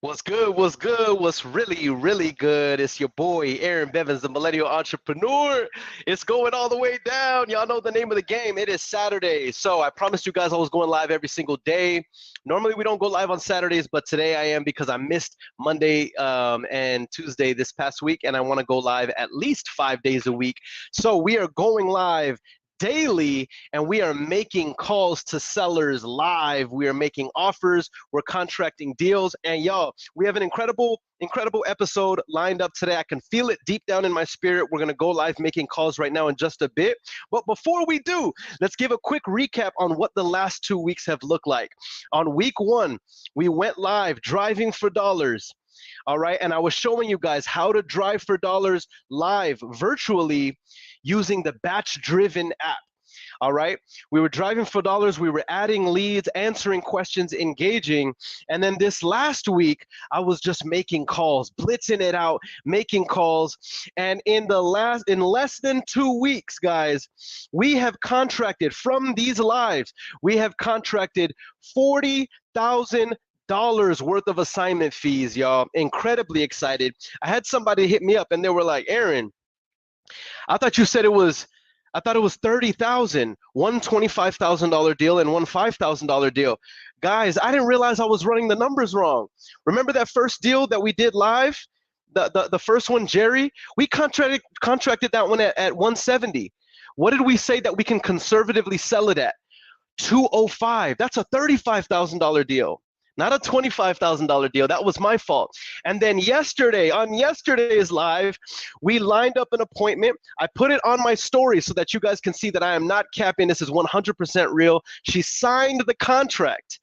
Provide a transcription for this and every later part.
What's good? What's good? What's really, really good? It's your boy, Aaron Bevins, the Millennial Entrepreneur. It's going all the way down. Y'all know the name of the game. It is Saturday. So I promised you guys I was going live every single day. Normally we don't go live on Saturdays, but today I am because I missed Monday and Tuesday this past week, and I want to go live at least 5 days a week. So we are going live daily, and we are making calls to sellers live. We are making offers, we're contracting deals, and y'all, we have an incredible episode lined up today. I can feel it deep down in my spirit. We're going to go live making calls right now in just a bit. But before we do, let's give a quick recap on what the last 2 weeks have looked like. On week one, we went live driving for dollars. All right, and I was showing you guys how to drive for dollars live virtually using the batch driven app. All right, we were driving for dollars, we were adding leads, answering questions, engaging. And then this last week, I was just making calls, blitzing it out, making calls. And in less than 2 weeks, guys, we have contracted from these lives, we have contracted $40,000 worth of assignment fees, y'all. Incredibly excited. I had somebody hit me up and they were like, Aaron, I thought you said it was, I thought it was 30,000, one $25,000 deal and one $5,000 deal. Guys, I didn't realize I was running the numbers wrong. Remember that first deal that we did live? The first one, Jerry? We contracted that one at 170. What did we say that we can conservatively sell it at? 205. That's a $35,000 deal, not a $25,000 deal. That was my fault. And then yesterday, on yesterday's live, we lined up an appointment. I put it on my story so that you guys can see that I am not capping. This is 100% real. She signed the contract,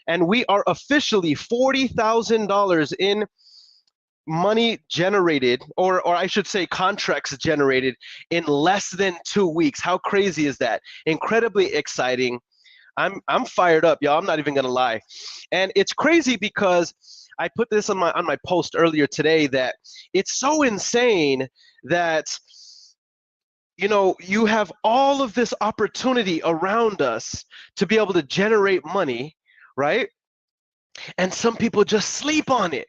and we are officially $40,000 in money generated, or I should say contracts generated in less than 2 weeks. How crazy is that? Incredibly exciting. I'm fired up, y'all. I'm not even gonna lie. And it's crazy because I put this on my post earlier today that it's so insane that you have all of this opportunity around us to be able to generate money, right? And some people just sleep on it.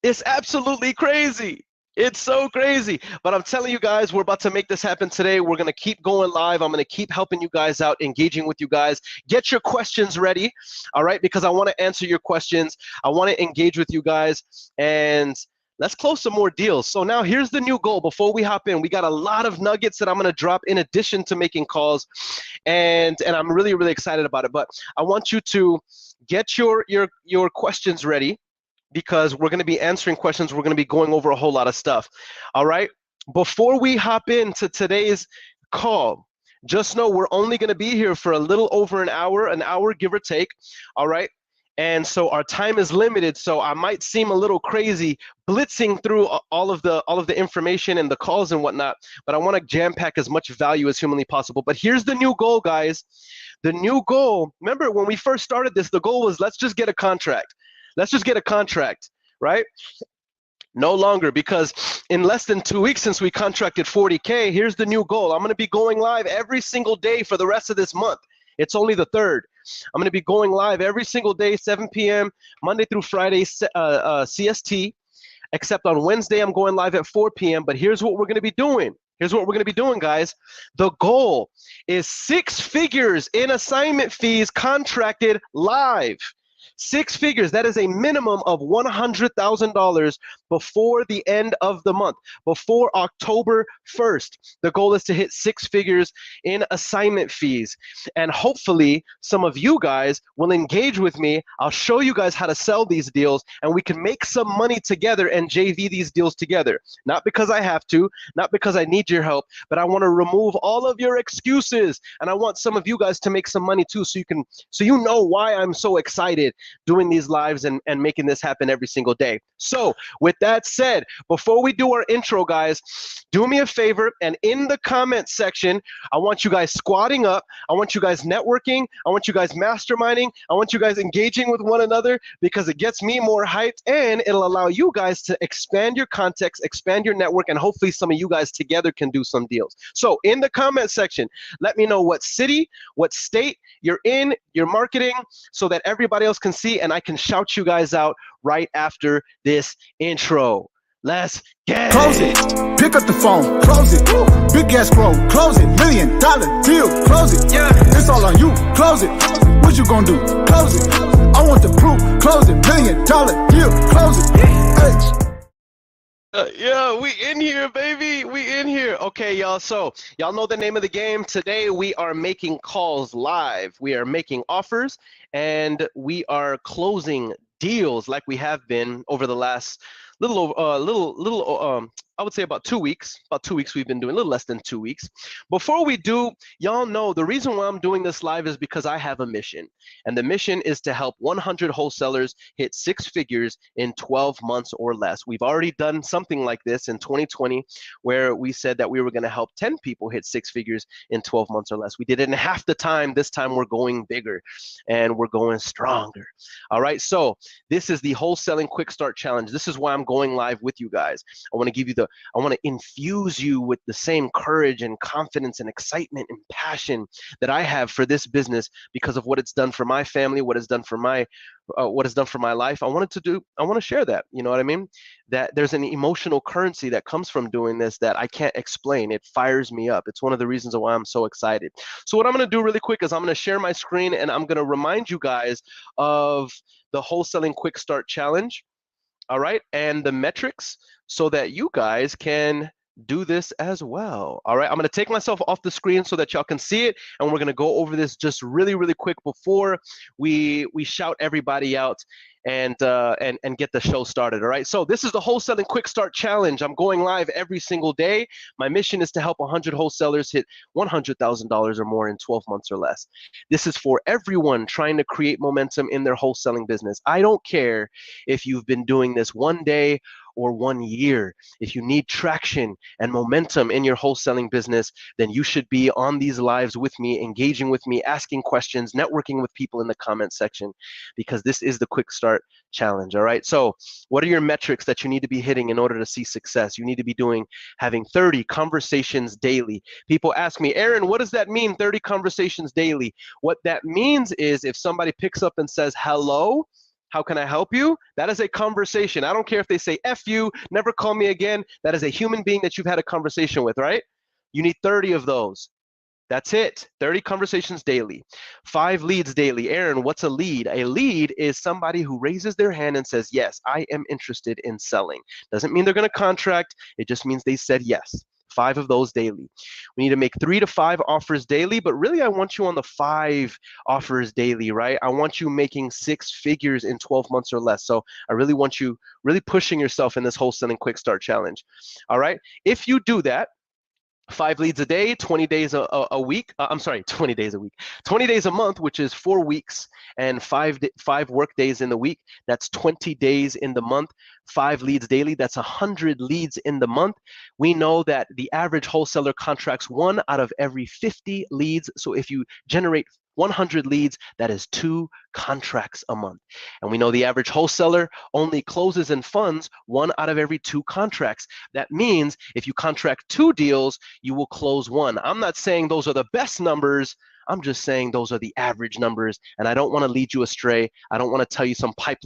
It's absolutely crazy. It's so crazy. But I'm telling you guys, we're about to make this happen today. We're going to keep going live. I'm going to keep helping you guys out, engaging with you guys. Get your questions ready, all right? Because I want to answer your questions. I want to engage with you guys. And let's close some more deals. So now here's the new goal. Before we hop in, we got a lot of nuggets that I'm going to drop in addition to making calls. And I'm really, really excited about it. But I want you to get your questions ready, because we're going to be answering questions. We're going to be going over a whole lot of stuff. All right. Before we hop into today's call, just know we're only going to be here for a little over an hour give or take. All right. And so our time is limited. So I might seem a little crazy blitzing through all of the information and the calls and whatnot, but I want to jam pack as much value as humanly possible. But here's the new goal, guys. The new goal, remember when we first started this, the goal was let's just get a contract. Let's just get a contract, right? No longer, because in less than 2 weeks since we contracted 40K, here's the new goal. I'm going to be going live every single day for the rest of this month. It's only the 3rd. I'm going to be going live every single day, 7 p.m., Monday through Friday, CST, except on Wednesday I'm going live at 4 p.m. But here's what we're going to be doing. Here's what we're going to be doing, guys. The goal is 6 figures in assignment fees contracted live. 6 figures. That is a minimum of $100,000 before the end of the month, before October 1st. The goal is to hit 6 figures in assignment fees. And hopefully some of you guys will engage with me. I'll show you guys how to sell these deals, and we can make some money together and JV these deals together. Not because I have to, not because I need your help, but I want to remove all of your excuses. And I want some of you guys to make some money too, so you know why I'm so excited doing these lives and making this happen every single day. So with that said, before we do our intro, guys, do me a favor, and in the comment section, I want you guys squatting up. I want you guys networking. I want you guys masterminding. I want you guys engaging with one another, because it gets me more hyped, and it'll allow you guys to expand your context, expand your network, and hopefully some of you guys together can do some deals. So in the comment section, let me know what city, what state you're in, your marketing, so that everybody else can see, and I can shout you guys out right after this intro. Let's get close it. Pick up the phone, close it. Big ass scroll, close it. $1 million deal, close it. Yeah, it's all on you, close it. What you gonna do? Close it. I want the proof, close it. $1 million deal, close it. Hey. Yeah, we in here, baby. We in here. Okay, y'all. So y'all know the name of the game. Today we are making calls live. We are making offers, and we are closing deals like we have been over the last I would say about 2 weeks. About 2 weeks we've been doing, a little less than 2 weeks. Before we do, y'all know the reason why I'm doing this live is because I have a mission. And the mission is to help 100 wholesalers hit 6 figures in 12 months or less. We've already done something like this in 2020, where we said that we were going to help 10 people hit 6 figures in 12 months or less. We did it in half the time. This time we're going bigger and we're going stronger. All right, so this is the Wholesaling Quick Start Challenge. This is why I'm going live with you guys. I want to infuse you with the same courage and confidence and excitement and passion that I have for this business because of what it's done for my family, what it's done for my life. I want to share that. You know what I mean? That there's an emotional currency that comes from doing this that I can't explain. It fires me up. It's one of the reasons why I'm so excited. So what I'm going to do really quick is I'm going to share my screen and I'm going to remind you guys of the Wholesaling Quick Start Challenge. All right, and the metrics so that you guys can do this as well. All right, I'm going to take myself off the screen so that y'all can see it, and we're going to go over this just really quick before we shout everybody out and get the show started. All right, so this is the Wholesaling Quick Start Challenge. I'm going live every single day. My mission is to help 100 wholesalers hit $100,000 or more in 12 months or less. This is for everyone trying to create momentum in their wholesaling business. I don't care if you've been doing this 1 day or 1 year. If you need traction and momentum in your wholesaling business, then you should be on these lives with me, engaging with me, asking questions, networking with people in the comment section, because this is the Quick Start Challenge. All right, so what are your metrics that you need to be hitting in order to see success? You need to be having 30 conversations daily. People ask me, Aaron, what does that mean, 30 conversations daily? What that means is if somebody picks up and says, hello, how can I help you? That is a conversation. I don't care if they say F you, never call me again. That is a human being that you've had a conversation with, right? You need 30 of those. That's it. 30 conversations daily. 5 leads daily. Aaron, what's a lead? A lead is somebody who raises their hand and says, yes, I am interested in selling. Doesn't mean they're going to contract. It just means they said yes. 5 of those daily. We need to make 3 to 5 offers daily, but really I want you on the 5 offers daily, right? I want you making 6 figures in 12 months or less. So I really want you really pushing yourself in this Wholesaling Quick Start Challenge. All right. If you do that, 5 leads a day, 20 days a week. 20 days a week. 20 days a month, which is 4 weeks and 5 work days in the week. That's 20 days in the month. 5 leads daily. That's 100 leads in the month. We know that the average wholesaler contracts 1 out of every 50 leads. So if you generate 100 leads, that is 2 contracts a month. And we know the average wholesaler only closes and funds 1 out of every 2 contracts. That means if you contract 2 deals, you will close 1. I'm not saying those are the best numbers. I'm just saying those are the average numbers. And I don't want to lead you astray. I don't want to tell you some pipe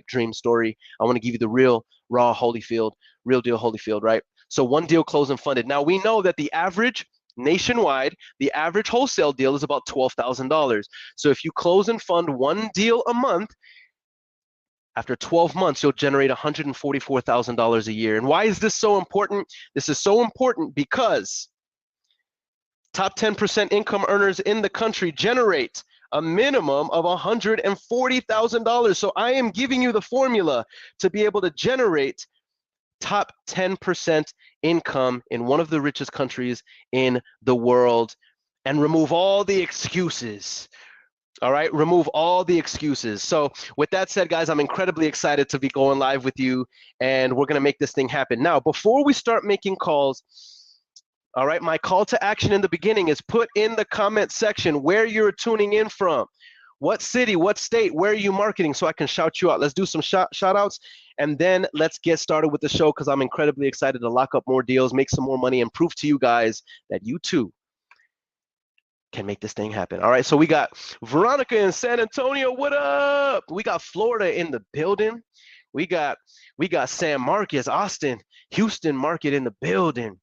dream story. I want to give you the real, raw Holyfield, real deal Holyfield, right? So 1 deal closed and funded. Now we know that the average nationwide, the average wholesale deal is about $12,000. So if you close and fund 1 deal a month, after 12 months, you'll generate $144,000 a year. And why is this so important? This is so important because top 10% income earners in the country generate a minimum of $140,000. So I am giving you the formula to be able to generate top 10% income in one of the richest countries in the world and remove all the excuses. All right, remove all the excuses. So with that said, guys, I'm incredibly excited to be going live with you, and we're going to make this thing happen. Now, before we start making calls, all right, my call to action in the beginning is put in the comment section where you're tuning in from. What city, what state, where are you marketing, so I can shout you out. Let's do some shout outs, and then let's get started with the show, because I'm incredibly excited to lock up more deals, make some more money, and prove to you guys that you too can make this thing happen. All right, so we got Veronica in San Antonio. What up? We got Florida in the building. We got San Marcos, Austin, Houston market in the building.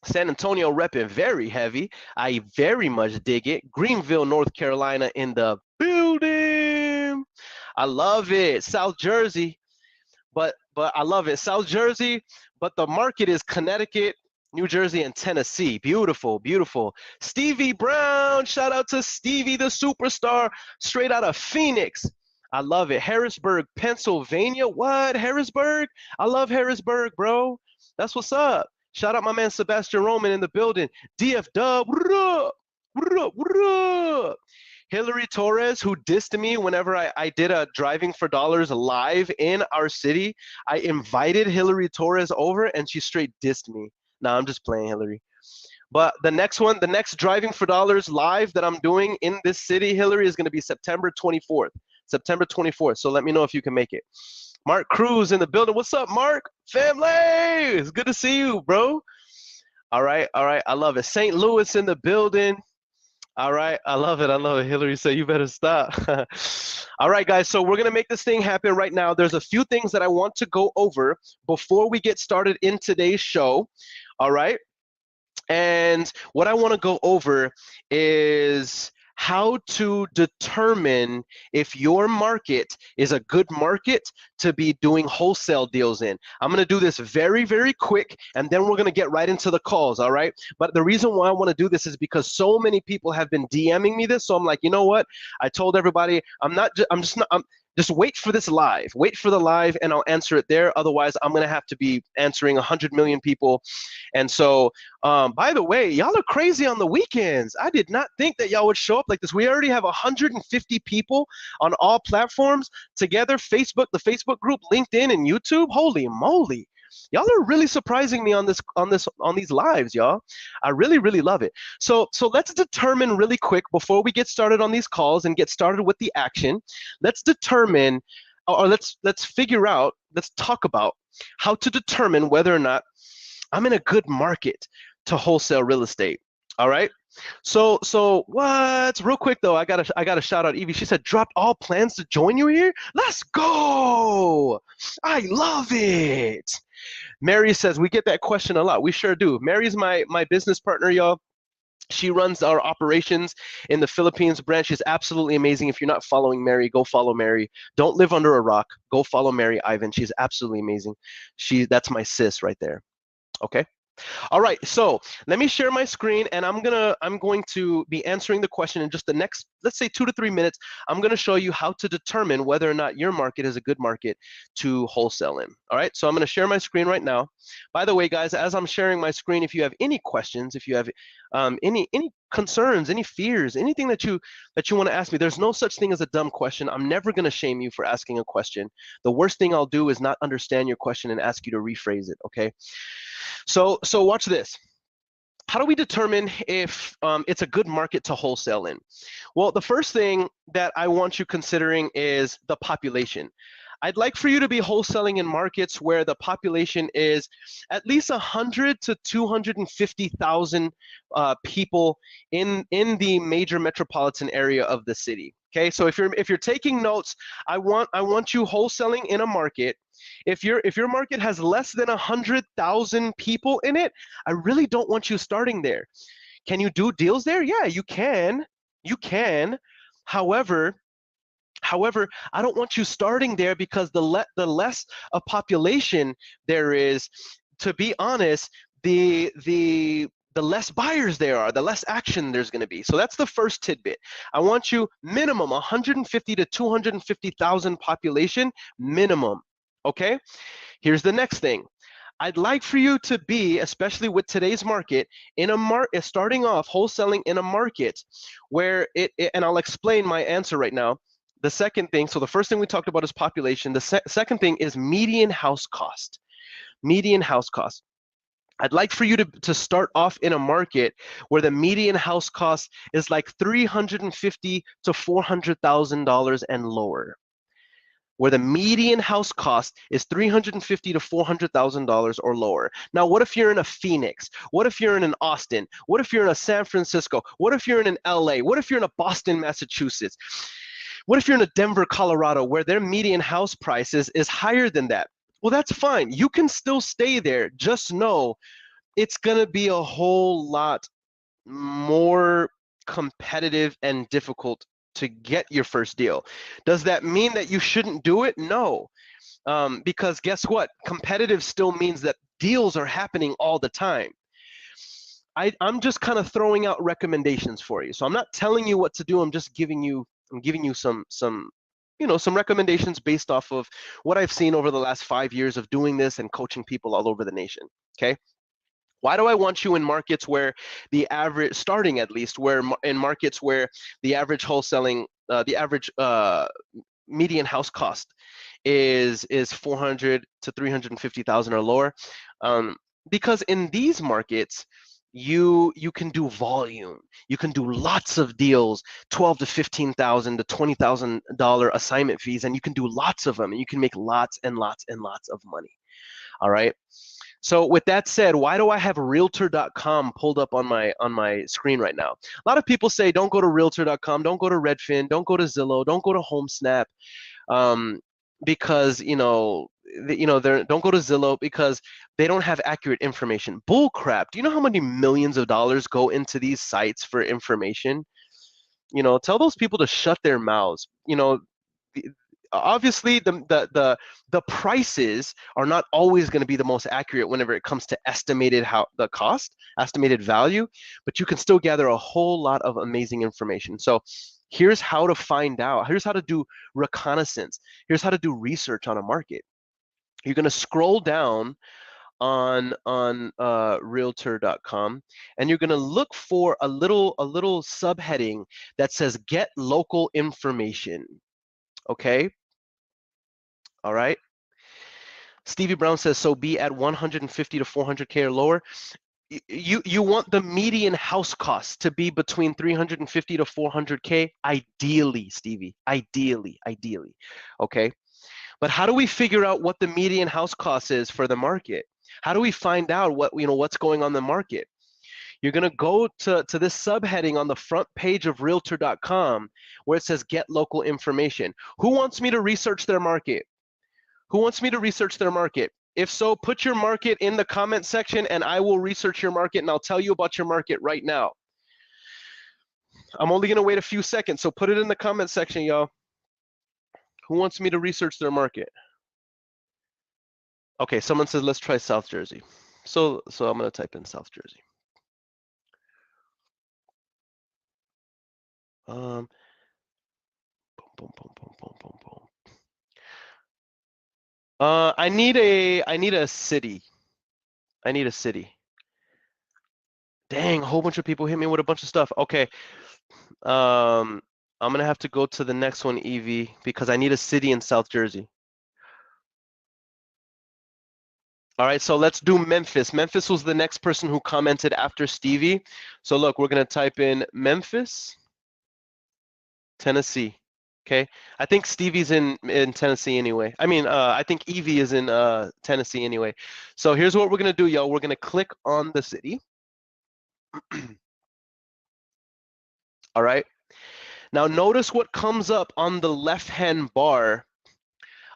San Antonio repping very heavy. I very much dig it. Greenville, North Carolina in the building. I love it. South Jersey, but I love it. South Jersey, but the market is Connecticut, New Jersey, and Tennessee. Beautiful, beautiful. Stevie Brown, shout out to Stevie, the superstar, straight out of Phoenix. I love it. Harrisburg, Pennsylvania. What? Harrisburg? I love Harrisburg, bro. That's what's up. Shout out my man Sebastian Roman in the building. DF Dub, what up? What up? What up? Hillary Torres, who dissed me whenever I did a Driving for Dollars live in our city. I invited Hillary Torres over and she straight dissed me. Nah, I'm just playing, Hillary. But the next one, the next Driving for Dollars live that I'm doing in this city, Hillary, is going to be September 24th. September 24th. So let me know if you can make it. Mark Cruz in the building. What's up, Mark? Family! It's good to see you, bro. All right, all right. I love it. St. Louis in the building. All right, I love it. I love it. Hillary said, you better stop. All right, guys, so we're going to make this thing happen right now. There's a few things that I want to go over before we get started in today's show. All right. And what I want to go over is how to determine if your market is a good market to be doing wholesale deals in. I'm going to do this very, very quick, and then we're going to get right into the calls, all right? But the reason why I want to do this is because so many people have been DMing me this, so I'm like, you know what? I told everybody, just wait for this live. Wait for the live, and I'll answer it there. Otherwise, I'm going to have to be answering 100 million people. And so, by the way, y'all are crazy on the weekends. I did not think that y'all would show up like this. We already have 150 people on all platforms together, Facebook, the Facebook group, LinkedIn, and YouTube. Holy moly. Y'all are really surprising me on these lives, y'all. I really, really love it. So let's determine really quick before we get started on these calls and get started with the action. Let's determine, or let's figure out, let's talk about how to determine whether or not I'm in a good market to wholesale real estate. All right. So what? Real quick though, I gotta shout out Evie. She said, dropped all plans to join you here. Let's go. I love it. Mary says, we get that question a lot. We sure do. Mary's my business partner, y'all. She runs our operations in the Philippines branch. She's absolutely amazing. If you're not following Mary, go follow Mary. Don't live under a rock. Go follow Mary Ivan. She's absolutely amazing. That's my sis right there. Okay. All right, so let me share my screen, and I'm going to be answering the question in just the next, let's say 2 to 3 minutes. I'm going to show you how to determine whether or not your market is a good market to wholesale in. All right, so I'm going to share my screen right now. By the way, guys, as I'm sharing my screen, if you have any questions, if you have any concerns, any fears, anything that you want to ask me, there's no such thing as a dumb question. I'm never going to shame you for asking a question. The worst thing I'll do is not understand your question and ask you to rephrase it, okay? So watch this. How do we determine if it's a good market to wholesale in? Well, the first thing that I want you considering is the population. I'd like for you to be wholesaling in markets where the population is at least 100 to 250,000 people in the major metropolitan area of the city. Okay, so if you're taking notes, I want you wholesaling in a market. If your market has less than 100,000 people in it, I really don't want you starting there. Can you do deals there? Yeah, you can. You can. However, I don't want you starting there because the less a population there is, to be honest, the less buyers there are, the less action there's going to be. So that's the first tidbit. I want you minimum 150 to 250,000 population minimum. Okay? Here's the next thing. I'd like for you to be, especially with today's market, in a starting off wholesaling in a market where and I'll explain my answer right now. The second thing, so the first thing we talked about is population. The second thing is median house cost. Median house cost. I'd like for you to start off in a market where the median house cost is like $350,000 to $400,000 and lower. where the median house cost is $350,000 to $400,000 or lower. Now, what if you're in a Phoenix? What if you're in an Austin? What if you're in a San Francisco? What if you're in an LA? What if you're in a Boston, Massachusetts? What if you're in a Denver, Colorado, where their median house price is higher than that? Well, that's fine. You can still stay there. Just know it's going to be a whole lot more competitive and difficult to get your first deal. Does that mean that you shouldn't do it? No, because guess what? Competitive still means that deals are happening all the time. I'm just kind of throwing out recommendations for you. So I'm not telling you what to do. I'm giving you some recommendations based off of what I've seen over the last 5 years of doing this and coaching people all over the nation. Okay. Why do I want you in markets where the average, starting at least, where in markets where the average wholesaling, the average median house cost is 400 to 350,000 or lower? Because in these markets, you can do volume. You can do lots of deals, 12 to 15,000 to $20,000 assignment fees, and you can do lots of them, and you can make lots and lots and lots of money. All right. So with that said, why do I have realtor.com pulled up on my screen right now? A lot of people say don't go to realtor.com, don't go to Redfin, don't go to Zillow, don't go to HomeSnap, because don't go to Zillow because they don't have accurate information. Bull crap. Do you know how many millions of dollars go into these sites for information? Tell those people to shut their mouths. Obviously the prices are not always going to be the most accurate whenever it comes to estimated estimated value, but you can still gather a whole lot of amazing information. So here's how to find out. Here's how to do reconnaissance. Here's how to do research on a market. You're going to scroll down on realtor.com, and you're going to look for a little subheading that says get local information. Okay. All right. Stevie Brown says, so be at 150 to 400K or lower. You want the median house cost to be between 350 to 400K, ideally, Stevie, ideally. Okay. But how do we figure out what the median house cost is for the market? How do we find out what's going on in the market? You're going to go to this subheading on the front page of realtor.com where it says get local information. Who wants me to research their market? Who wants me to research their market? If so, put your market in the comment section and I will research your market and I'll tell you about your market right now. I'm only going to wait a few seconds, so put it in the comment section, y'all. Who wants me to research their market? Okay, someone says let's try South Jersey. So I'm going to type in South Jersey. Boom. I need a city. I need a city. Dang, a whole bunch of people hit me with a bunch of stuff. Okay. I'm gonna have to go to the next one, Evie, because I need a city in South Jersey. All right, so let's do Memphis. Memphis was the next person who commented after Stevie. So look, we're gonna type in Memphis, Tennessee. Okay, I think Stevie's in Tennessee anyway. I think Evie is in Tennessee anyway. So here's what we're gonna do, y'all. We're gonna click on the city. All right. Now notice what comes up on the left-hand bar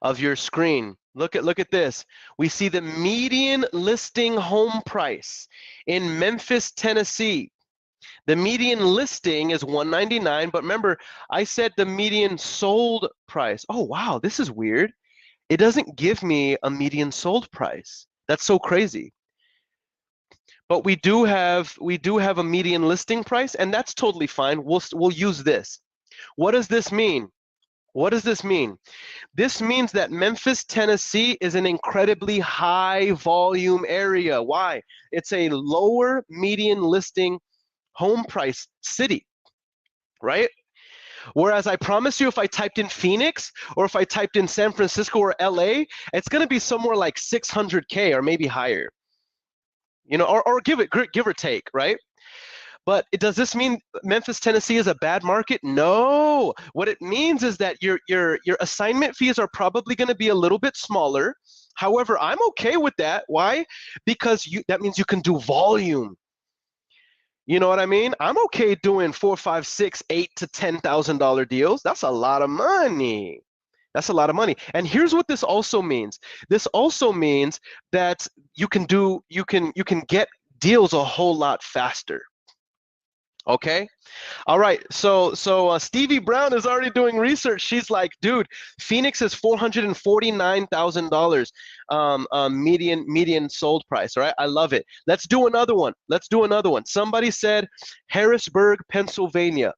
of your screen. Look at this. We see the median listing home price in Memphis, Tennessee. The median listing is $199, but remember, I said the median sold price. Oh wow, this is weird. It doesn't give me a median sold price. That's so crazy. But we do have a median listing price, and that's totally fine. We'll use this. What does this mean? What does this mean? This means that Memphis, Tennessee is an incredibly high volume area. Why? It's a lower median listing home price city, right? Whereas I promise you, if I typed in Phoenix or if I typed in San Francisco or LA, it's going to be somewhere like 600K or maybe higher, or give or take, right? But does this mean Memphis, Tennessee is a bad market? No. What it means is that your assignment fees are probably going to be a little bit smaller. However, I'm okay with that. Why? Because that means you can do volume. You know what I mean? I'm okay doing $4, $5, $6, $8 to $10,000 deals. That's a lot of money. That's a lot of money. And here's what this also means. This also means that you can get deals a whole lot faster. Okay. All right. So Stevie Brown is already doing research. She's like, dude, Phoenix is $449,000 median sold price. All right. I love it. Let's do another one. Somebody said Harrisburg, Pennsylvania.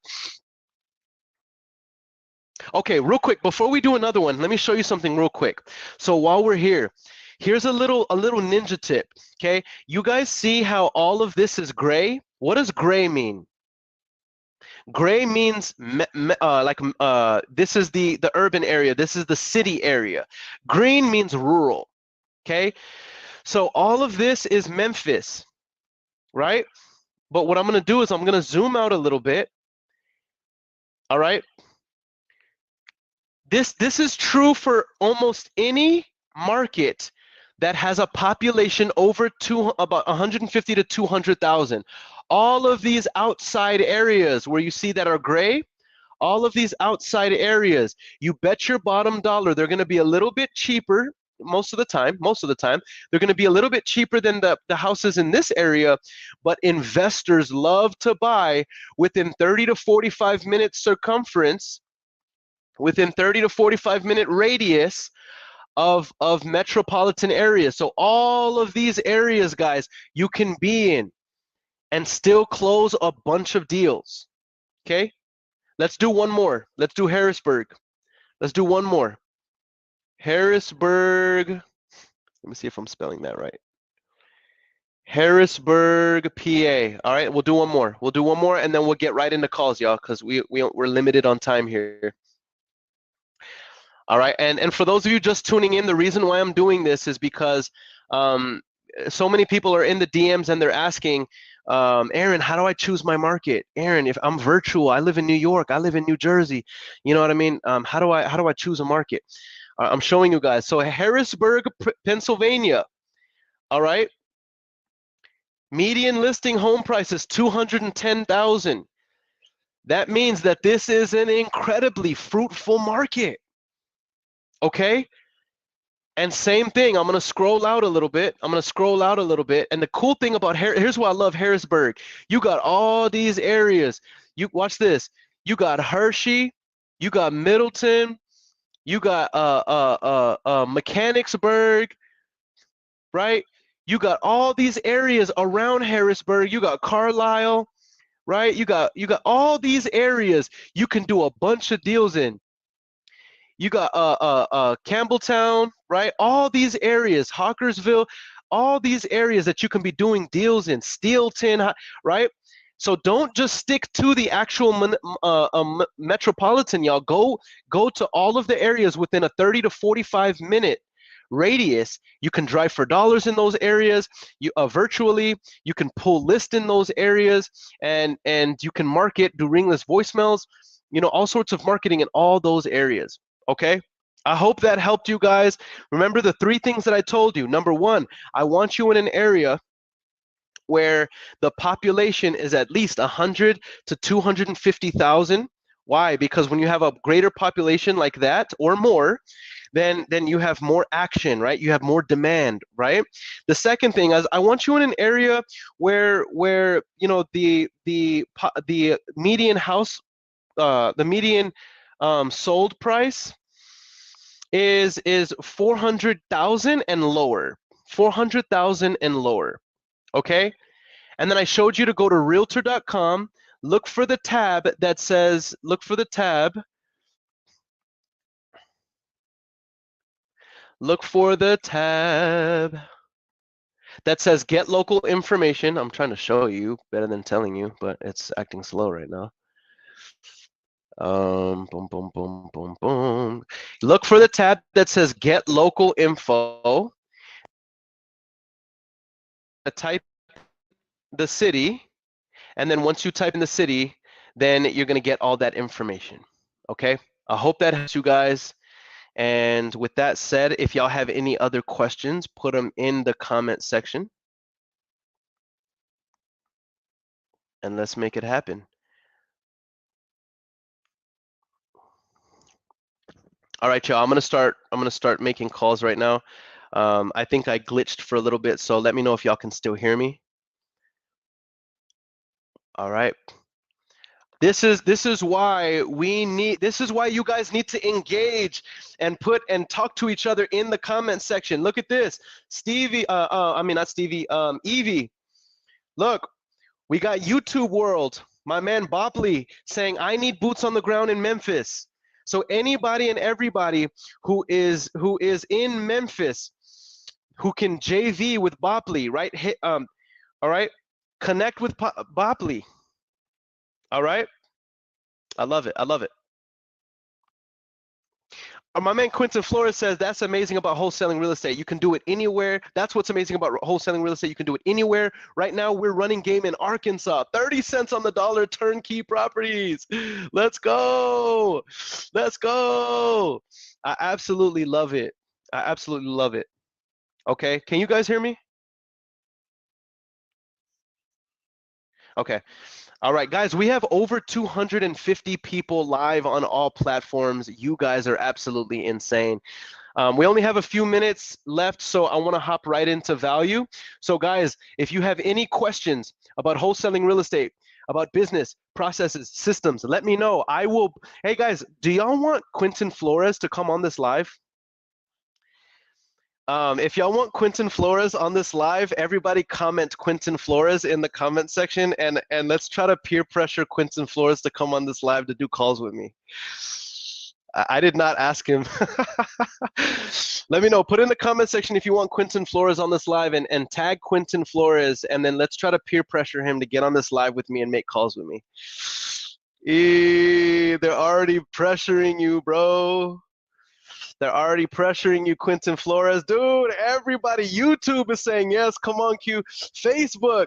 Okay, real quick, before we do another one, let me show you something real quick. So while we're here, here's a little ninja tip. Okay. You guys see how all of this is gray? What does gray mean? Gray means this is the urban area. This is the city area. Green means rural. Okay. So all of this is Memphis, right? But what I'm going to do is I'm going to zoom out a little bit. All right. This is true for almost any market that has a population over about 150 to 200,000. All of these outside areas where you see that are gray, all of these outside areas, you bet your bottom dollar they're going to be a little bit cheaper most of the time. They're going to be a little bit cheaper than the houses in this area, but investors love to buy within 30 to 45 minute circumference, within 30 to 45 minute radius of metropolitan areas. So all of these areas, guys, you can be in and still close a bunch of deals. Okay, let's do one more. Let's do Harrisburg. Let's do one more. Harrisburg. Let me see if I'm spelling that right. Harrisburg, PA. All right, we'll do one more. And then we'll get right into calls, y'all, because we're limited on time here. All right, and for those of you just tuning in, the reason why I'm doing this is because so many people are in the DMs and they're asking, Earon, how do I choose my market? Earon, if I'm virtual, I live in New York, I live in New Jersey, you know what I mean? How do I choose a market? I'm showing you guys. So Harrisburg, Pennsylvania. All right. Median listing home price is $210,000. That means that this is an incredibly fruitful market. Okay. And same thing, I'm going to scroll out a little bit. And the cool thing about here's why I love Harrisburg. You got all these areas. You watch this. You got Hershey, you got Middleton, you got Mechanicsburg, right? You got all these areas around Harrisburg. You got Carlisle, right? You got all these areas you can do a bunch of deals in. You got Campbelltown, right? All these areas, Hawkersville, all these areas that you can be doing deals in, Steelton, right? So don't just stick to the actual metropolitan, y'all. Go to all of the areas within a 30 to 45 minute radius. You can drive for dollars in those areas. You virtually, you can pull list in those areas, and you can market, do ringless voicemails, you know, all sorts of marketing in all those areas. Okay, I hope that helped you guys. Remember the 3 things that I told you. Number 1, I want you in an area where the population is at least 100 to 250,000. Why? Because when you have a greater population like that or more, then you have more action, right? You have more demand, right? The second thing is I want you in an area where you know the median house, the median sold price is 400,000 and lower. 400,000 and lower. Okay? And then I showed you to go to realtor.com, look for the tab that says get local information. I'm trying to show you better than telling you, but it's acting slow right now. Boom, boom, boom, boom, boom. Look for the tab that says get local info. Type the city, And then once you type in the city, then you're going to get all that information. Okay. I hope that helps you guys. And with that said, if y'all have any other questions, put them in the comment section. And let's make it happen. All right, y'all. I'm gonna start making calls right now. I think I glitched for a little bit, so let me know if y'all can still hear me. All right. This is why you guys need to engage and talk to each other in the comment section. Look at this. Stevie, I mean not Stevie, Evie. Look, we got YouTube World. My man Bopley saying I need boots on the ground in Memphis. So anybody and everybody who is in Memphis who can JV with Bopley, right? All right, connect with Bopley. All right, I love it. I love it. My man Quentin Flores says that's amazing about wholesaling real estate. You can do it anywhere. That's what's amazing about wholesaling real estate. You can do it anywhere. Right now, we're running game in Arkansas. 30 cents on the dollar turnkey properties. Let's go. Let's go. I absolutely love it. I absolutely love it. Okay. Can you guys hear me? Okay. All right, guys, we have over 250 people live on all platforms. You guys are absolutely insane. We only have a few minutes left, so I want to hop right into value. So guys, if you have any questions about wholesaling real estate, about business, processes, systems, let me know. Hey guys, do y'all want Quentin Flores to come on this live? If y'all want Quentin Flores on this live, everybody comment Quentin Flores in the comment section, and let's try to peer pressure Quentin Flores to come on this live to do calls with me. I did not ask him. Let me know. Put in the comment section if you want Quentin Flores on this live, and tag Quentin Flores, and then let's try to peer pressure him to get on this live with me and make calls with me. They're already pressuring you, bro. They're already pressuring you, Quentin Flores. Dude, everybody, YouTube is saying yes. Come on, Q. Facebook.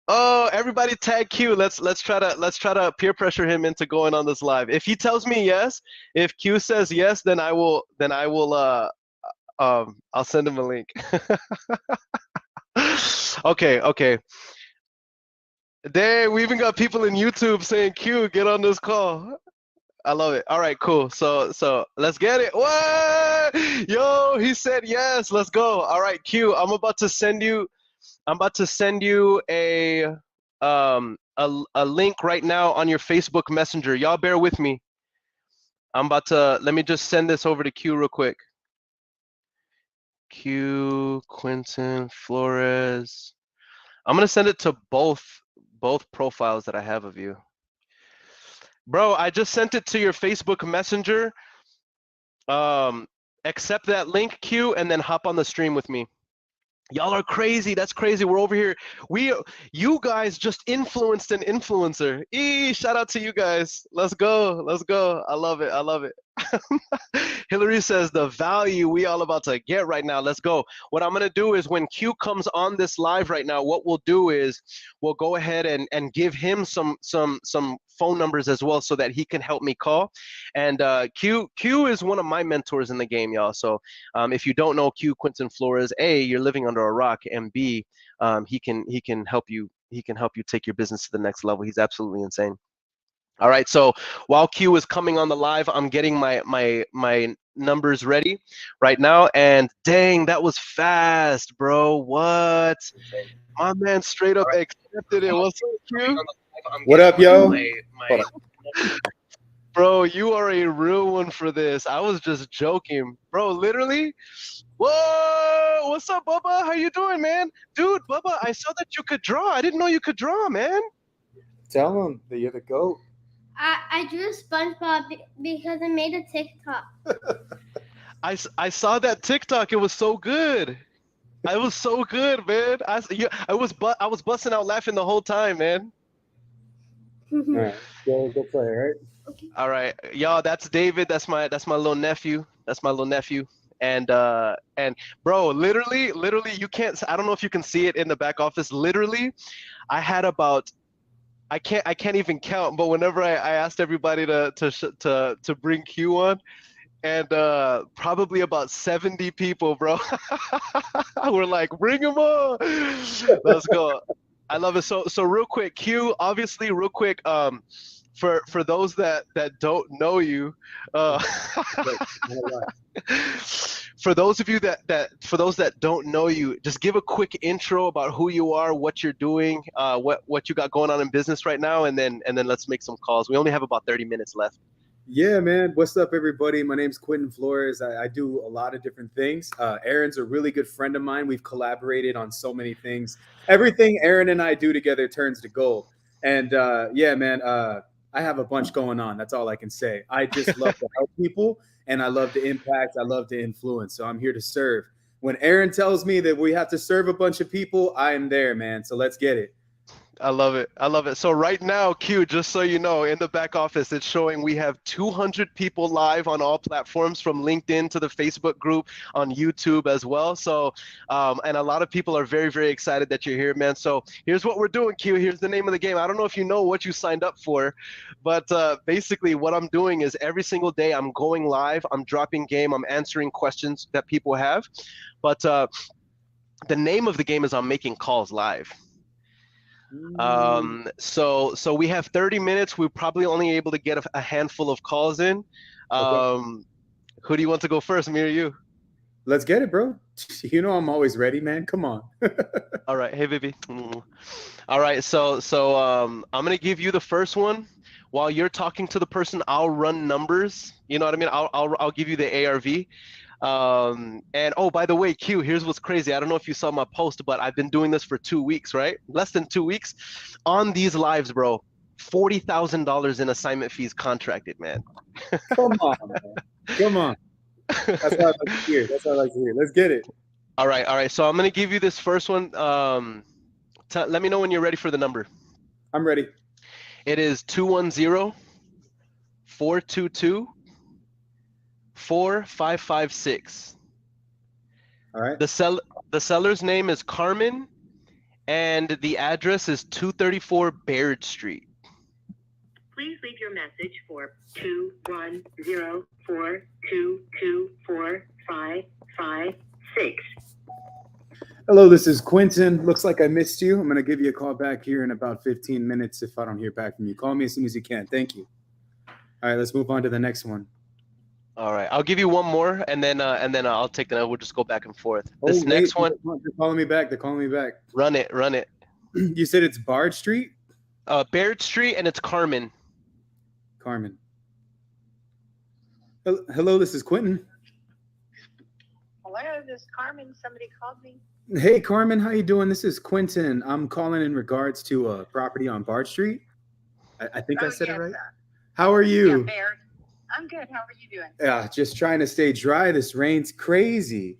Oh, everybody tag Q. Let's try to peer pressure him into going on this live. If he tells me yes, if Q says yes, then I will I'll send him a link. Okay. Dang, we even got people in YouTube saying Q, get on this call. I love it. All right, cool. So let's get it. What? Yo, he said yes. Let's go. All right, Q. I'm about to send you a link right now on your Facebook Messenger. Y'all bear with me. Let me just send this over to Q real quick. Q, Quentin Flores. I'm gonna send it to both profiles that I have of you. Bro, I just sent it to your Facebook Messenger. Accept that link, Q, and then hop on the stream with me. Y'all are crazy. That's crazy. We're over here. You guys just influenced an influencer. Shout out to you guys. Let's go. Let's go. I love it. I love it. Hillary says the value we all about to get right now. Let's go. What I'm going to do is when Q comes on this live right now, what we'll do is we'll go ahead and give him some phone numbers as well so that he can help me call. And Q is one of my mentors in the game, y'all. So if you don't know Q, Quentin Flores, A, you're living under a rock, and B, he can help you take your business to the next level. He's absolutely insane. All right, so while Q is coming on the live, I'm getting my numbers ready right now. And dang, that was fast, bro. What? My man straight up accepted it. What's up, Q? What up, yo? Bro, you are a real one for this. I was just joking. Bro, literally? Whoa! What's up, Bubba? How you doing, man? Dude, Bubba, I saw that you could draw. I didn't know you could draw, man. Tell them that you're the GOAT. I drew SpongeBob because I made a TikTok. I saw that TikTok. It was so good. I was so good, man. I was busting out laughing the whole time, man. All right, go play, all right? Okay. All right, y'all. That's David. That's my little nephew. That's my little nephew. And bro, literally, you can't. I don't know if you can see it in the back office. Literally, I had about. I can't even count. But whenever I asked everybody to bring Q on, and probably about 70 people, bro, were like, bring him on. Let's go. I love it. So real quick, Q. Obviously, real quick. For those that don't know you, for those of you for those that don't know you, just give a quick intro about who you are, what you're doing, what you got going on in business right now, and then let's make some calls. We only have about 30 minutes left. Yeah, man. What's up, everybody? My name's Quentin Flores. I do a lot of different things. Aaron's a really good friend of mine. We've collaborated on so many things. Everything Aaron and I do together turns to gold. And yeah, man, I have a bunch going on. That's all I can say. I just love to help people, and I love to impact. I love to influence. So I'm here to serve. When Aaron tells me that we have to serve a bunch of people, I am there, man. So let's get it. I love it. I love it. So right now, Q, just so you know, in the back office, it's showing we have 200 people live on all platforms, from LinkedIn to the Facebook group, on YouTube as well. So, and a lot of people are very, very excited that you're here, man. So here's what we're doing, Q. Here's the name of the game. I don't know if you know what you signed up for, but basically what I'm doing is every single day I'm going live, I'm dropping game, I'm answering questions that people have. But the name of the game is I'm making calls live. So we have 30 minutes. We're probably only able to get a handful of calls in. Okay. Who do you want to go first, me or you? Let's get it, bro. You know I'm always ready, man. Come on. All right. Hey, baby. All right. So I'm gonna give you the first one. While you're talking to the person, I'll run numbers. You know what I mean? I'll give you the ARV. And oh, by the way, Q, here's what's crazy. I don't know if you saw my post, but I've been doing this for 2 weeks, right? Less than 2 weeks on these lives, bro. $40,000 in assignment fees contracted, man. Come on, man. Come on. That's what I like to hear. That's what I like to hear. Let's get it. All right. So I'm going to give you this first one. Let me know when you're ready for the number. I'm ready. It is 210-422-4556. All right. The seller's name is Carmen, and the address is 234 Baird Street. Please leave your message for 210-422-4556. Hello, this is Quentin. Looks like I missed you. I'm going to give you a call back here in about 15 minutes if I don't hear back from you. Call me as soon as you can. Thank you. All right, let's move on to the next one. All right, I'll give you one more, and then I'll take the. We'll just go back and forth. This next one. They're calling me back. They're calling me back. Run it. You said it's Bard Street? Baird Street, and it's Carmen. Carmen. Hello, this is Quentin. Hello, this is Carmen. Somebody called me. Hey, Carmen, how you doing? This is Quentin. I'm calling in regards to a property on Bard Street. I think I said it right. How are you? Yeah, Baird. I'm good. How are you doing? Yeah, just trying to stay dry. This rain's crazy.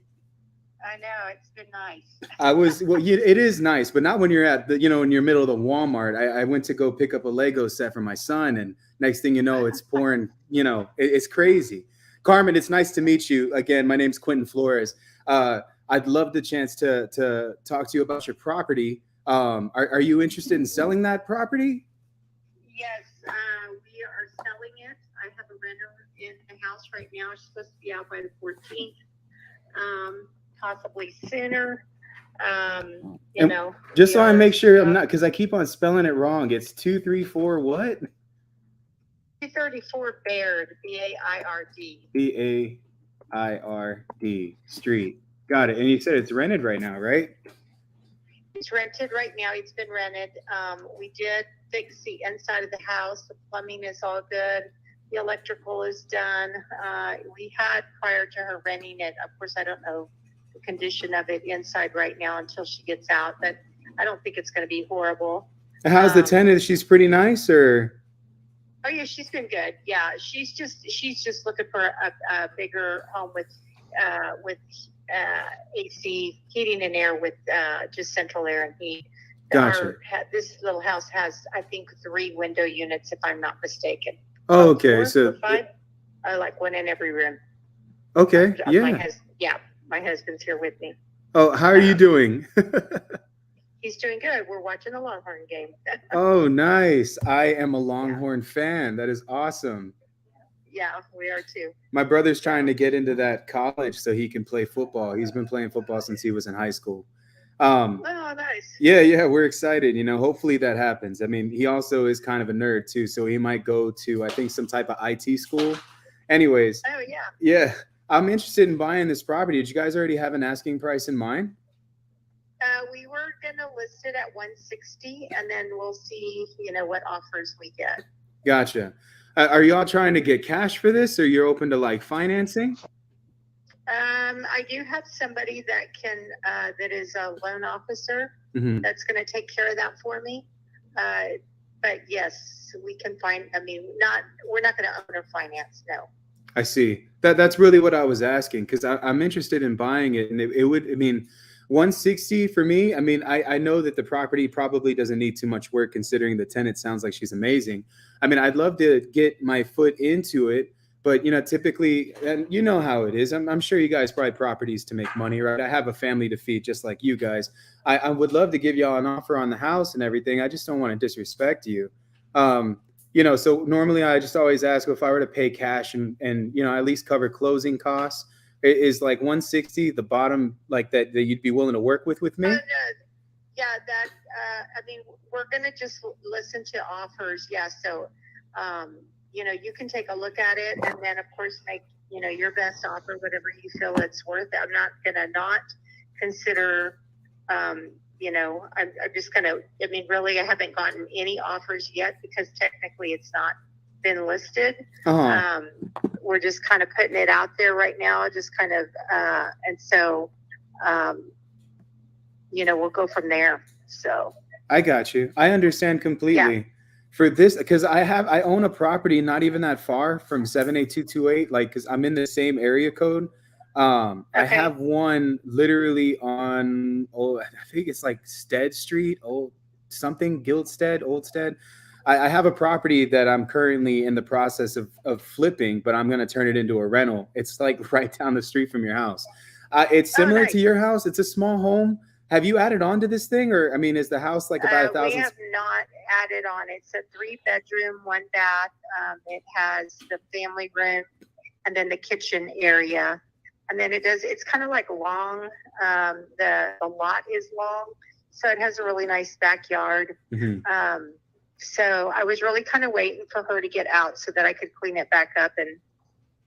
I know, it's been nice. It is nice, but not when you're at in your middle of the Walmart. I went to go pick up a Lego set for my son, and next thing you know, it's pouring. It's crazy. Carmen, it's nice to meet you again. My name's Quentin Flores. I'd love the chance to talk to you about your property. Are you interested in selling that property? Yes, we are selling it. I have a renter in the house right now. She's supposed to be out by the 14th, possibly sooner. Just so I make sure I'm not, because I keep on spelling it wrong. It's 234 what? 234 Baird, B-A-I-R-D. B-A-I-R-D Street. Got it. And you said it's rented right now, right? It's rented right now. It's been rented. We did fix the inside of the house. The plumbing is all good. The electrical is done. We had, prior to her renting it, of course, I don't know the condition of it inside right now until she gets out, but I don't think it's going to be horrible. How's the tenant? She's pretty nice, or? Oh yeah, she's been good. Yeah, she's just looking for a bigger home with AC, heating and air, with just central air and heat. Gotcha. This little house has, I think, 3 window units, if I'm not mistaken. Oh, okay. 4 or 5. I like one in every room. Okay. Yeah. Yeah, my husband's here with me. Oh, how are you doing? He's doing good. We're watching the Longhorn game. Oh, nice. I am a Longhorn fan. That is awesome. Yeah, we are too. My brother's trying to get into that college so he can play football. He's been playing football since he was in high school. Oh, nice. Yeah, we're excited. Hopefully that happens. I mean, he also is kind of a nerd too, so he might go to, I think, some type of IT school. Anyways. Oh, yeah. Yeah, I'm interested in buying this property. Did you guys already have an asking price in mind? We were going to list it at 160, and then we'll see, what offers we get. Gotcha. Are y'all trying to get cash for this, or you're open to like financing? I do have somebody that that is a loan officer that's going to take care of that for me. But yes, we can find. I mean, we're not going to own or finance. No. I see. That's really what I was asking, because I'm interested in buying it, and it would. I mean, 160 for me. I mean, I know that the property probably doesn't need too much work, considering the tenant sounds like she's amazing. I mean, I'd love to get my foot into it, but typically, and you know how it is. I'm sure you guys buy properties to make money, right? I have a family to feed, just like you guys. I would love to give y'all an offer on the house and everything. I just don't want to disrespect you. So normally I just always ask, if I were to pay cash and at least cover closing costs, is like 160 the bottom, like that you'd be willing to work with me? Yeah, I mean, we're going to just listen to offers. Yeah. So, you can take a look at it and then of course make, your best offer, whatever you feel it's worth. I'm not going to not consider, I'm just going to, I mean, really, I haven't gotten any offers yet because technically it's not been listed. We're just kind of putting it out there right now, just kind of, and so, we'll go from there. So I got you. I understand completely. Yeah. For this, because I own a property not even that far from 78228, like, because I'm in the same area code. Okay. I have one literally on, I think it's like Stead Street, Oldstead. I have a property that I'm currently in the process of flipping, but I'm going to turn it into a rental. It's like right down the street from your house. It's similar to your house. It's a small home. Have you added on to this thing, or I mean, is the house like about 1,000? We have not added on. It's a 3-bedroom, 1 bath. It has the family room, and then the kitchen area, and then it's kind of like long. The lot is long, so it has a really nice backyard. So I was really kind of waiting for her to get out so that I could clean it back up, and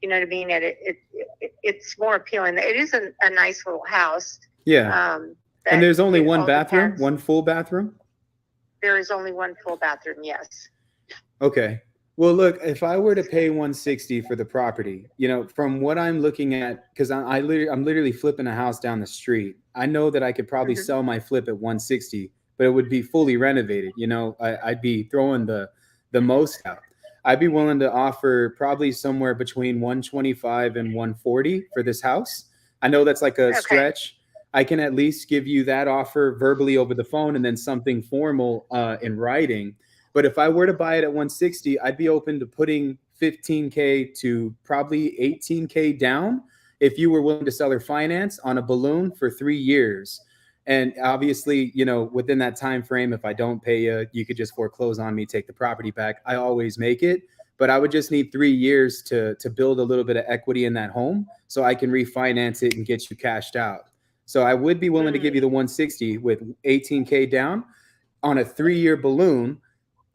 you know what I mean. And it's more appealing. It is a nice little house. Yeah. And there's only one bathroom, one full bathroom? There is only one full bathroom, yes. Okay. Well, look, if I were to pay 160 for the property, from what I'm looking at, because I'm literally flipping a house down the street. I know that I could probably sell my flip at 160, but it would be fully renovated. I'd be throwing the most out. I'd be willing to offer probably somewhere between 125 and 140 for this house. I know that's like a stretch. I can at least give you that offer verbally over the phone and then something formal in writing. But if I were to buy it at 160, I'd be open to putting 15K to probably 18K down if you were willing to sell or finance on a balloon for 3 years. And obviously, within that time frame, if I don't pay you, you could just foreclose on me, take the property back. I always make it. But I would just need 3 years to build a little bit of equity in that home so I can refinance it and get you cashed out. So I would be willing to give you the 160 with 18K down on a 3-year balloon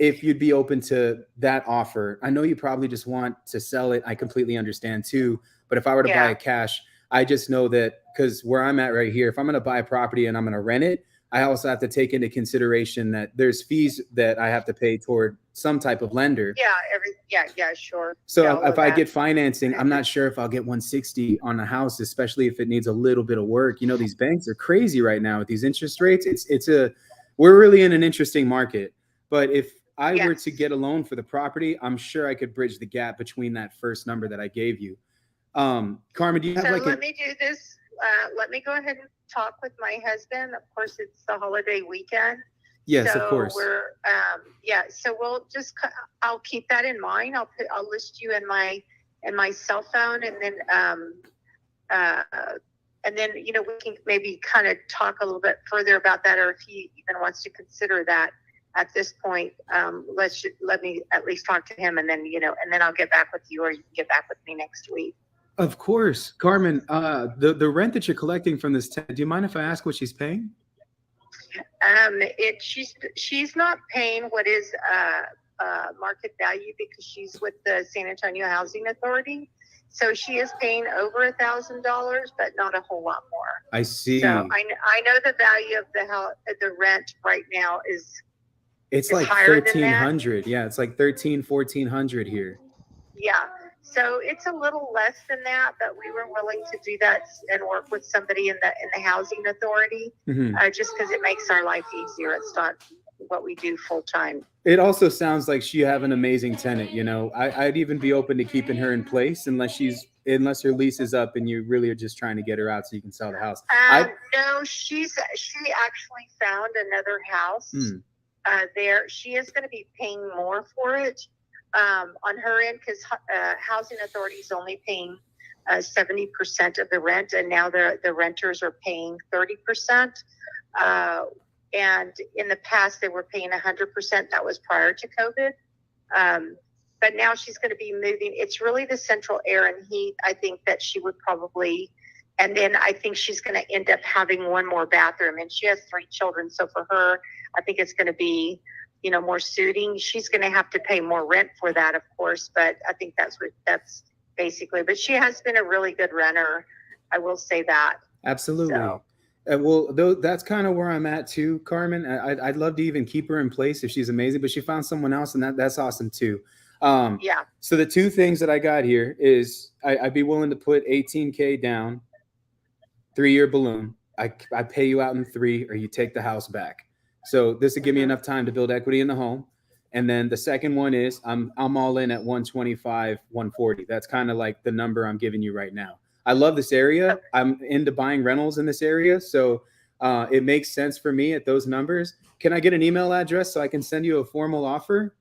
if you'd be open to that offer. I know you probably just want to sell it. I completely understand too. But if I were to buy it cash, I just know that because where I'm at right here, if I'm going to buy a property and I'm going to rent it, I also have to take into consideration that there's fees that I have to pay toward some type of lender. Yeah, sure. So if I get financing, I'm not sure if I'll get 160 on a house, especially if it needs a little bit of work. These banks are crazy right now with these interest rates. We're really in an interesting market. But if I were to get a loan for the property, I'm sure I could bridge the gap between that first number that I gave you. Carmen, do you have let me do this. Let me go ahead and talk with my husband. Of course, it's the holiday weekend. Yes, of course. We're so we'll just I'll keep that in mind. I'll list you in my cell phone, and then And then, we can maybe kind of talk a little bit further about that, or if he even wants to consider that at this point. Let me at least talk to him, and then, and then I'll get back with you, or you can get back with me next week. Of course. Carmen, the rent that you're collecting from this tenant, do you mind if I ask what she's paying? She's not paying what is market value, because she's with the San Antonio Housing Authority. So she is paying over $1,000, but not a whole lot more. I see. So I know the value of the rent right now it's like $1,300. Yeah, it's like $1,400 here. Yeah. So it's a little less than that, but we were willing to do that and work with somebody in the housing authority, just because it makes our life easier. It's not what we do full time. It also sounds like you have an amazing tenant. I'd even be open to keeping her in place unless her lease is up and you really are just trying to get her out so you can sell the house. No, she actually found another house there. She is going to be paying more for it on her end, because housing authority is only paying 70% of the rent, and now the renters are paying 30%. And in the past, they were paying 100%. That was prior to COVID. But now she's going to be moving. It's really the central air and heat. I think that she would probably, and then I think she's going to end up having one more bathroom. And she has 3 children. So for her, I think it's going to be, more suiting. She's going to have to pay more rent for that, of course. But I think that's basically. But she has been a really good renter. I will say that. Absolutely. So. Well, that's kind of where I'm at too, Carmen. I'd love to even keep her in place if she's amazing, but she found someone else, and that's awesome too. Yeah. So the 2 things that I got here is I'd be willing to put $18,000 down, 3-year balloon. I pay you out in 3, or you take the house back. So this would give me enough time to build equity in the home. And then the second one is I'm all in at 125, 140. That's kind of like the number I'm giving you right now. I love this area. I'm into buying rentals in this area. So it makes sense for me at those numbers. Can I get an email address so I can send you a formal offer?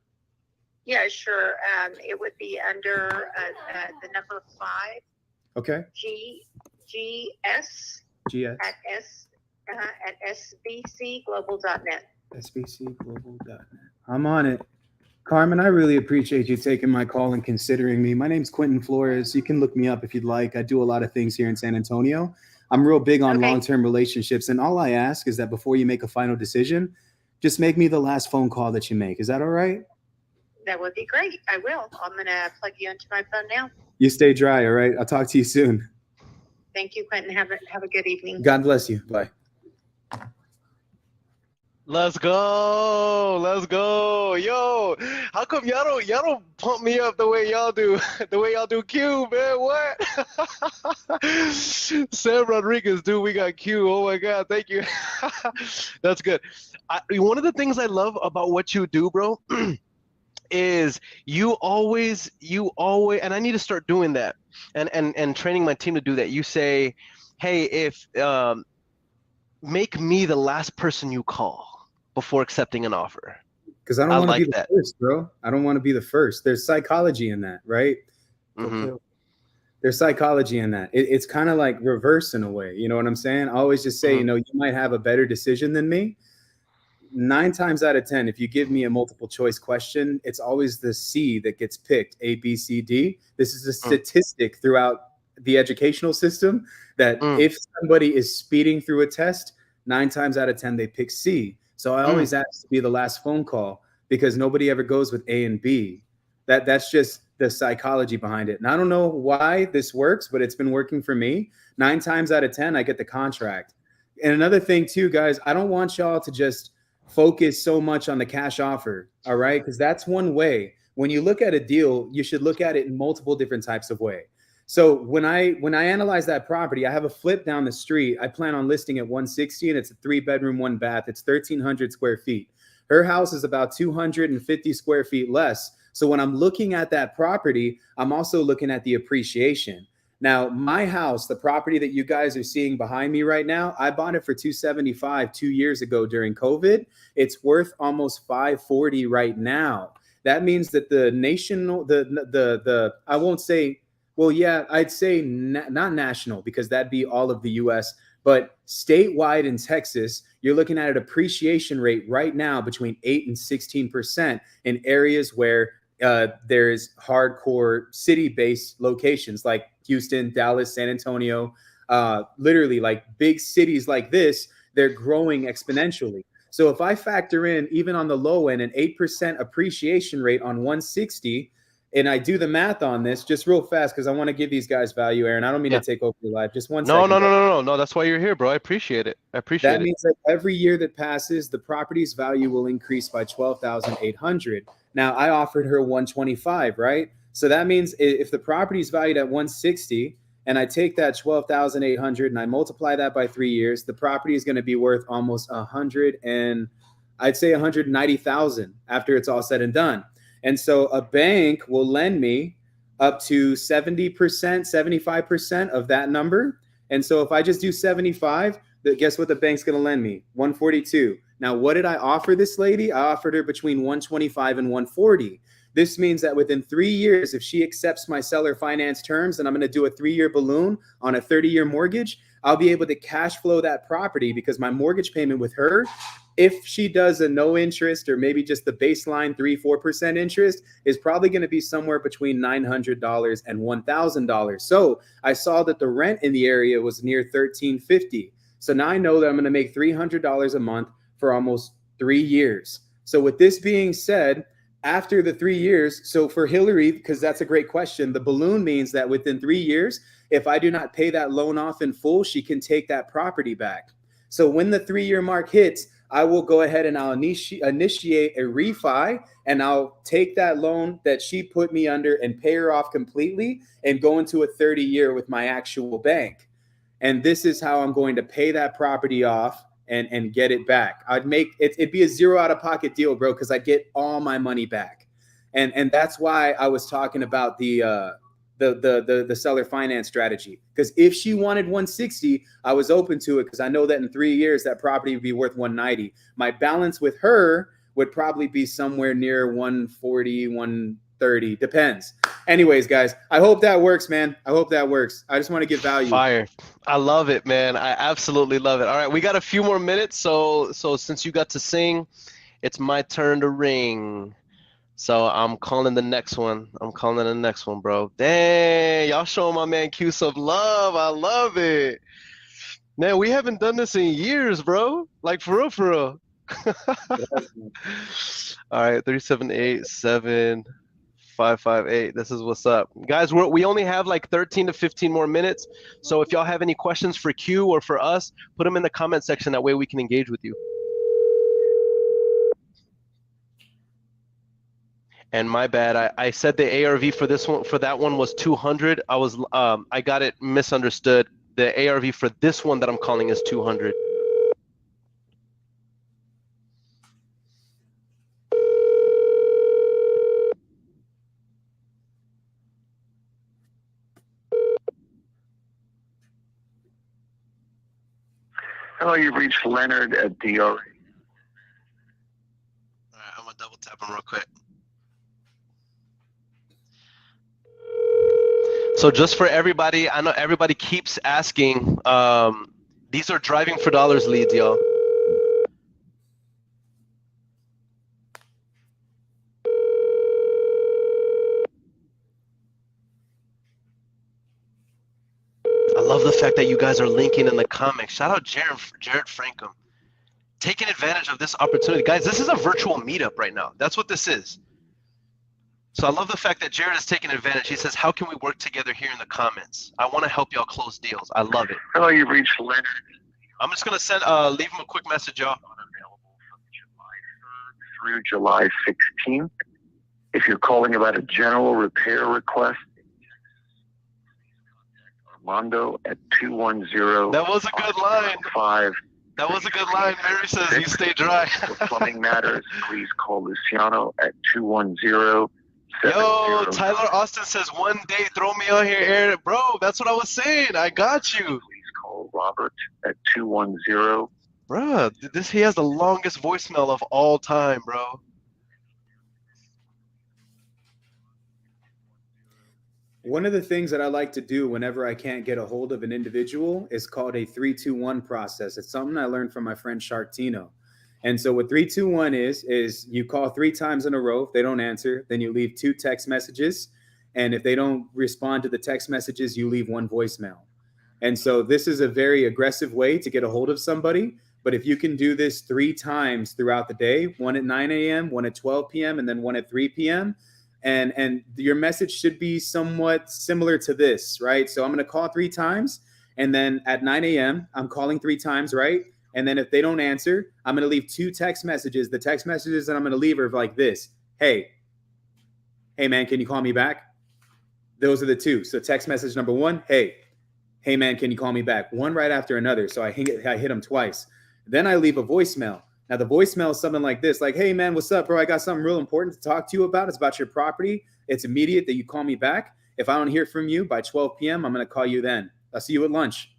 Yeah, sure. It would be under the number 5. Okay. GS at sbcglobal.net. sbcglobal.net. I'm on it. Carmen, I really appreciate you taking my call and considering me. My name's Quentin Flores. You can look me up if you'd like. I do a lot of things here in San Antonio. I'm real big on long-term relationships. And all I ask is that before you make a final decision, just make me the last phone call that you make. Is that all right? That would be great. I will. I'm going to plug you into my phone now. You stay dry, all right? I'll talk to you soon. Thank you, Quentin. Have a good evening. God bless you. Bye. Let's go. Yo, how come y'all don't pump me up the way y'all do Q, man? What? Sam Rodriguez, dude, we got Q. Oh my God, thank you. That's good. One of the things I love about what you do, bro, is you always, and I need to start doing that and training my team to do that. You say, hey, if make me the last person you call before accepting an offer. Because I don't want to be the first, bro. I don't want to be the first. There's psychology in that, right? Mm-hmm. There's psychology in that. It's kind of like reverse in a way. You know what I'm saying? I always just say, you might have a better decision than me. 9 times out of 10, if you give me a multiple choice question, it's always the C that gets picked, A, B, C, D. This is a statistic throughout the educational system that if somebody is speeding through a test, 9 times out of 10, they pick C. So I always ask to be the last phone call because nobody ever goes with A and B. That's just the psychology behind it. And I don't know why this works, but it's been working for me. 9 times out of 10, I get the contract. And another thing too, guys, I don't want y'all to just focus so much on the cash offer. All right. Because that's one way. When you look at a deal, you should look at it in multiple different types of way. So when I analyze that property, I have a flip down the street. I plan on listing at 160 and it's a 3-bedroom, 1 bath. It's 1,300 square feet. Her house is about 250 square feet less. So when I'm looking at that property, I'm also looking at the appreciation. Now, my house, the property that you guys are seeing behind me right now, I bought it for $275 2 years ago during COVID. It's worth almost $540 right now. That means that the nation, I won't say Well, yeah, I'd say not national, because that'd be all of the U.S., but statewide in Texas, you're looking at an appreciation rate right now between 8 and 16% in areas where there's hardcore city-based locations like Houston, Dallas, San Antonio. Literally, like big cities like this, they're growing exponentially. So if I factor in, even on the low end, an 8% appreciation rate on 160, and I do the math on this just real fast because I want to give these guys value, Earon. I don't mean to take over your life. Just one second. No. That's why you're here, bro. I appreciate it. That means that every year that passes, the property's value will increase by 12,800. Now, I offered her 125, right? So that means if the property's valued at 160 and I take that 12,800 and I multiply that by 3 years, the property is going to be worth almost 190,000 after it's all said and done. And so a bank will lend me up to 70%, 75% of that number. And so if I just do 75, guess what the bank's going to lend me? 142. Now, what did I offer this lady? I offered her between 125 and 140. This means that within 3 years, if she accepts my seller finance terms and I'm going to do a 3-year balloon on a 30-year mortgage, I'll be able to cash flow that property, because my mortgage payment with her, if she does a no interest or maybe just the baseline 3-4% interest, is probably going to be somewhere between $900 and $1,000. So I saw that the rent in the area was near $1,350. So now I know that I'm going to make $300 a month for almost 3 years. So with this being said, after the 3 years, so for Hillary, because that's a great question, the balloon means that within 3 years, if I do not pay that loan off in full, she can take that property back. So when the 3-year mark hits, I will go ahead and I'll initiate a refi, and I'll take that loan that she put me under and pay her off completely and go into a 30-year with my actual bank. And this is how I'm going to pay that property off and get it back. It'd be a zero out-of-pocket deal, bro, because I get all my money back. And that's why I was talking about the seller finance strategy, because if she wanted 160, I was open to it, because I know that in 3 years that property would be worth 190. My balance with her would probably be somewhere near 140, 130, depends. Anyways, guys, I hope that works, man. I hope that works. I just want to give value. Fire. I love it, man. I absolutely love it. All right, we got a few more minutes, so since you got to sing, it's my turn to ring. So I'm calling the next one. Bro. Dang, y'all showing my man Q some love. I love it. Man, we haven't done this in years, bro. Like, for real, for real. All right, 378-7558. This is what's up. Guys, we only have like 13 to 15 more minutes. So if y'all have any questions for Q or for us, put them in the comment section. That way we can engage with you. And my bad, I said the ARV for that one was 200. I got it misunderstood. The ARV for this one that I'm calling is 200. Hello, you've reached Leonard at DR. All right, I'm gonna double tap him real quick. So just for everybody, I know everybody keeps asking, these are driving for dollars leads, y'all. I love the fact that you guys are linking in the comments. Shout out Jared Frankham. Taking advantage of this opportunity. Guys, this is a virtual meetup right now. That's what this is. So I love the fact that Jared is taking advantage. He says, how can we work together here in the comments? I want to help y'all close deals. I love it. Hello, you've reached Leonard. I'm just going to leave him a quick message, y'all. Unavailable from July 3rd through July 16th. If you're calling about a general repair request, Armando at 210. That was a good line. 5. That was a good line. Mary says, you stay dry. For plumbing matters, please call Luciano at 210. Yo, Tyler Austin says, one day throw me on here, Aaron. Bro, that's what I was saying. I got you. Please call Robert at 210. Bro, he has the longest voicemail of all time, bro. One of the things that I like to do whenever I can't get a hold of an individual is called a 3-2-1 process. It's something I learned from my friend Sharktino. And so what 3-2-1 is you call 3 times in a row. If they don't answer, then you leave 2 text messages. And if they don't respond to the text messages, you leave 1 voicemail. And so this is a very aggressive way to get a hold of somebody. But if you can do this 3 times throughout the day, 1 at 9 a.m., 1 at 12 p.m., and then 1 at 3 p.m., and your message should be somewhat similar to this, right? So I'm going to call 3 times, and then at 9 a.m., I'm calling 3 times, right? And then if they don't answer, I'm going to leave 2 text messages. The text messages that I'm going to leave are like this. Hey man, can you call me back? Those are the 2. So text message number 1, hey man, can you call me back? One right after another. So I hit them twice. Then I leave a voicemail. Now, the voicemail is something like this, like, hey, man, what's up, bro? I got something real important to talk to you about. It's about your property. It's immediate that you call me back. If I don't hear from you by 12 p.m., I'm going to call you then. I'll see you at lunch.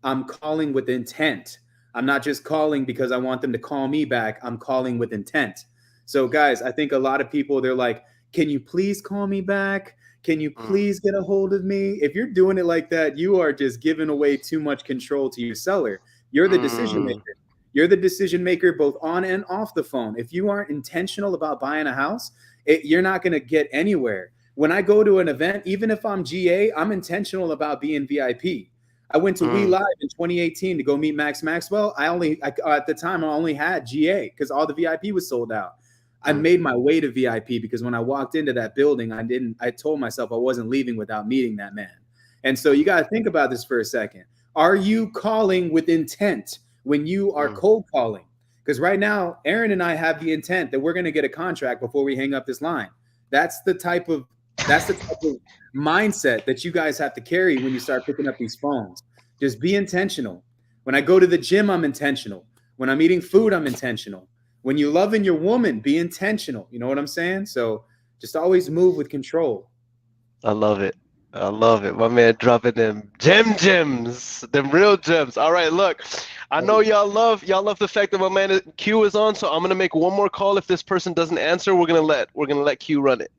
I'm calling with intent. I'm not just calling because I want them to call me back. I'm calling with intent. So, guys, I think a lot of people, they're like, can you please call me back? Can you please get a hold of me? If you're doing it like that, you are just giving away too much control to your seller. You're the decision maker. You're the decision maker both on and off the phone. If you aren't intentional about buying a house, you're not going to get anywhere. When I go to an event, even if I'm GA, I'm intentional about being VIP. I went to We Live in 2018 to go meet Max Maxwell. At the time, I only had GA because all the VIP was sold out. I made my way to VIP because when I walked into that building, I told myself I wasn't leaving without meeting that man. And so you got to think about this for a second. Are you calling with intent when you are cold calling? Because right now, Earon and I have the intent that we're going to get a contract before we hang up this line. That's the type of mindset that you guys have to carry when you start picking up these phones. Just be intentional. When I go to the gym, I'm intentional. When I'm eating food, I'm intentional. When you're loving your woman, be intentional. You know what I'm saying? So just always move with control. I love it. I love it. My man dropping them gems, them real gems. All right, look, I know y'all love the fact that my man Q is on, so I'm gonna make one more call. If this person doesn't answer, we're gonna let Q run it.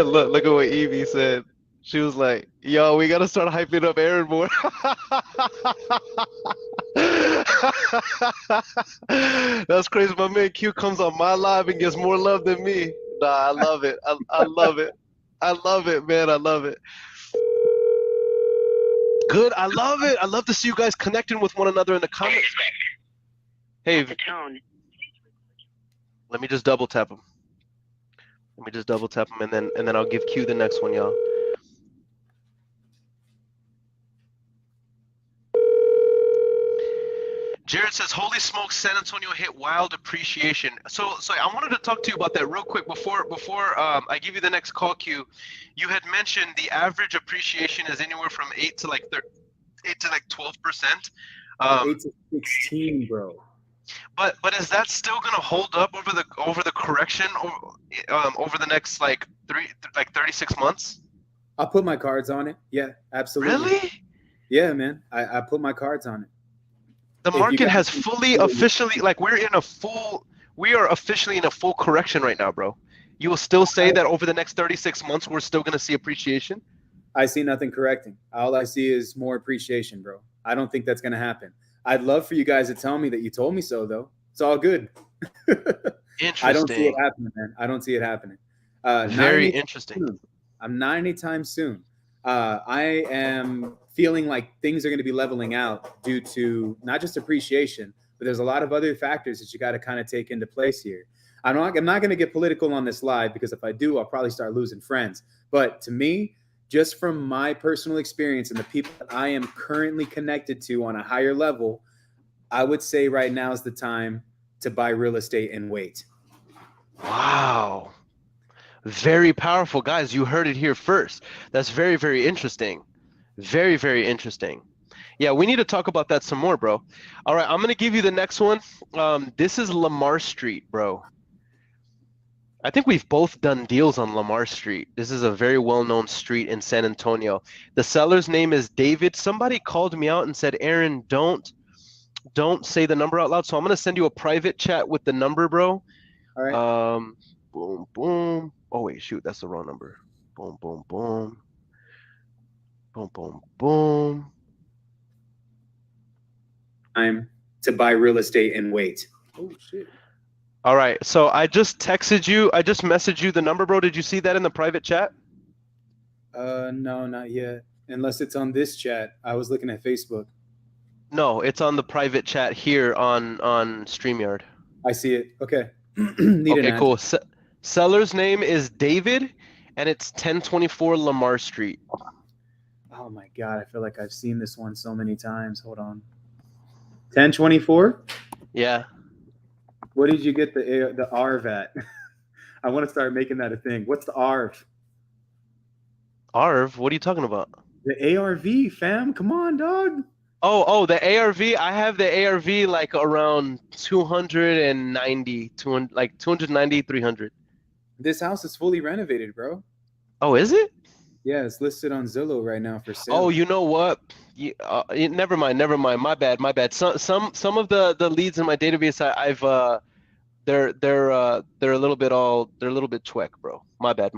look at what Evie said. She was like, yo, we gotta start hyping up Earon more. That's crazy. My man Q comes on my live and gets more love than me. Nah, I love it. I love it. I love it, man. I love it. Good. I love it. I love to see you guys connecting with one another in the comments. Hey, let me just double tap him. And then I'll give Q the next one, y'all. Jared says, holy smokes, San Antonio hit wild appreciation. So I wanted to talk to you about that real quick before I give you the next call queue. You had mentioned the average appreciation is anywhere from 8 to like 12%. 8 to 16, bro. But is that still gonna hold up over the correction over the next like 36 months? I'll put my cards on it. Yeah, absolutely. Really? Yeah, man. I put my cards on it. The market has fully officially, like we are officially in a full correction right now, bro. You will still say that over the next 36 months, we're still going to see appreciation? I see nothing correcting. All I see is more appreciation, bro. I don't think that's going to happen. I'd love for you guys to tell me that you told me so, though. It's all good. Interesting. I don't see it happening, man. I don't see it happening. Very interesting. I'm 90 times soon. I am feeling like things are going to be leveling out due to not just appreciation, but there's a lot of other factors that you got to kind of take into place here. I'm not going to get political on this live because if I do, I'll probably start losing friends. But to me, just from my personal experience and the people that I am currently connected to on a higher level, I would say right now is the time to buy real estate and wait. Wow. Very powerful, guys. You heard it here first. That's very, very interesting. Very, very interesting. Yeah, we need to talk about that some more, bro. All right, I'm going to give you the next one. This is Lamar Street, bro. I think we've both done deals on Lamar Street. This is a very well-known street in San Antonio. The seller's name is David. Somebody called me out and said, Earon, don't say the number out loud. So I'm going to send you a private chat with the number, bro. All right. boom, boom. Oh wait, shoot, that's the wrong number. Boom, boom, boom. Boom, boom, boom. Time to buy real estate and wait. Oh shit. All right, so I just messaged you the number, bro. Did you see that in the private chat? No, not yet. Unless it's on this chat. I was looking at Facebook. No, it's on the private chat here on StreamYard. I see it. Okay. Need Okay, an cool. address. Seller's name is David, and it's 1024 Lamar Street. Oh my god, I feel like I've seen this one so many times. Hold on. 1024? Yeah. What did you get the ARV at? I want to start making that a thing. What's the ARV? ARV? What are you talking about? The ARV, fam. Come on, dog. Oh, the ARV. I have the ARV like around 290, 200, like 290, 300. This house is fully renovated, bro. Oh, is it? Yeah, it's listed on Zillow right now for sale. Oh, you know what? Never mind. My bad. Some of the leads in my database, they're a little bit tweak, bro. My bad.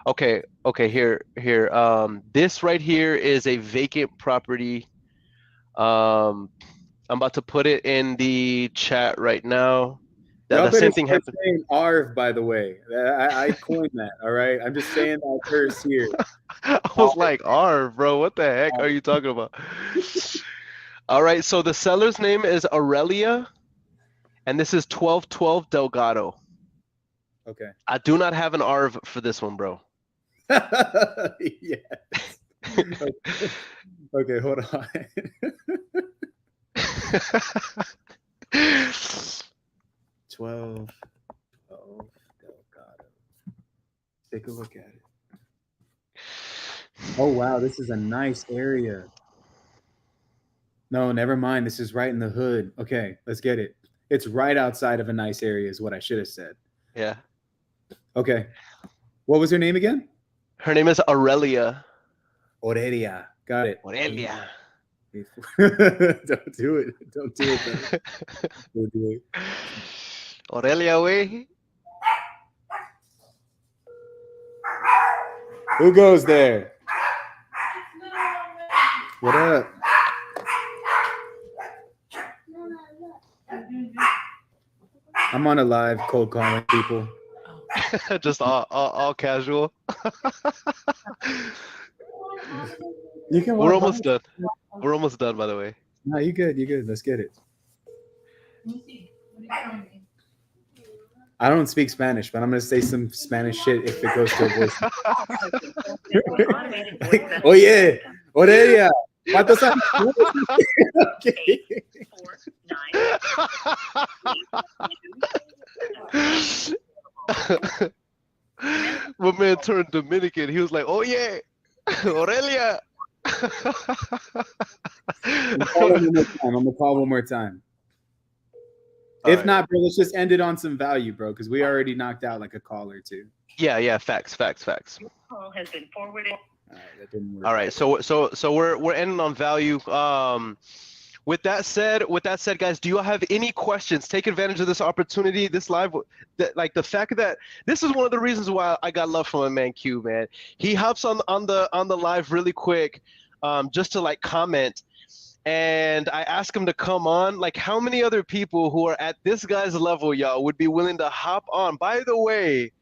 Okay. Here. This right here is a vacant property. I'm about to put it in the chat right now. The same thing happened. Saying ARV, by the way. I coined that. All right. I'm just saying that first here. I was like, ARV, bro. What the heck are you talking about? All right. So the seller's name is Aurelia, and this is 1212 Delgado. Okay. I do not have an ARV for this one, bro. Yes. Okay, hold on. 12. Oh, Delgado. Take a look at it. Oh, wow. This is a nice area. No, never mind. This is right in the hood. Okay, let's get it. It's right outside of a nice area is what I should have said. Yeah. Okay. What was her name again? Her name is Aurelia. Aurelia. Got it. Aurelia. Don't do it. Don't do it. Don't do it. Aurelia, way. Who goes there? What up? I'm on a live cold calling people. Just all casual. You can. We're almost done. We're almost done, by the way. No, you good. You good. Let's get it. I don't speak Spanish, but I'm gonna say some Spanish shit if it goes to a voice. Oye, Aurelia. ¿Cuántos años? Okay. My man turned Dominican. He was like, "Oh yeah, Aurelia." I'm gonna call one more time. If not, bro, let's just end it on some value, bro, because we already knocked out like a call or two. Yeah. Facts. Your call has been forwarded. All right, that didn't work. All right, so we're ending on value. With that said, guys, do you have any questions? Take advantage of this opportunity, this live. Like the fact that this is one of the reasons why I got love from my man Q, man. He hops on the live really quick, just to like comment, and I ask him to come on. Like, how many other people who are at this guy's level, y'all, would be willing to hop on? By the way,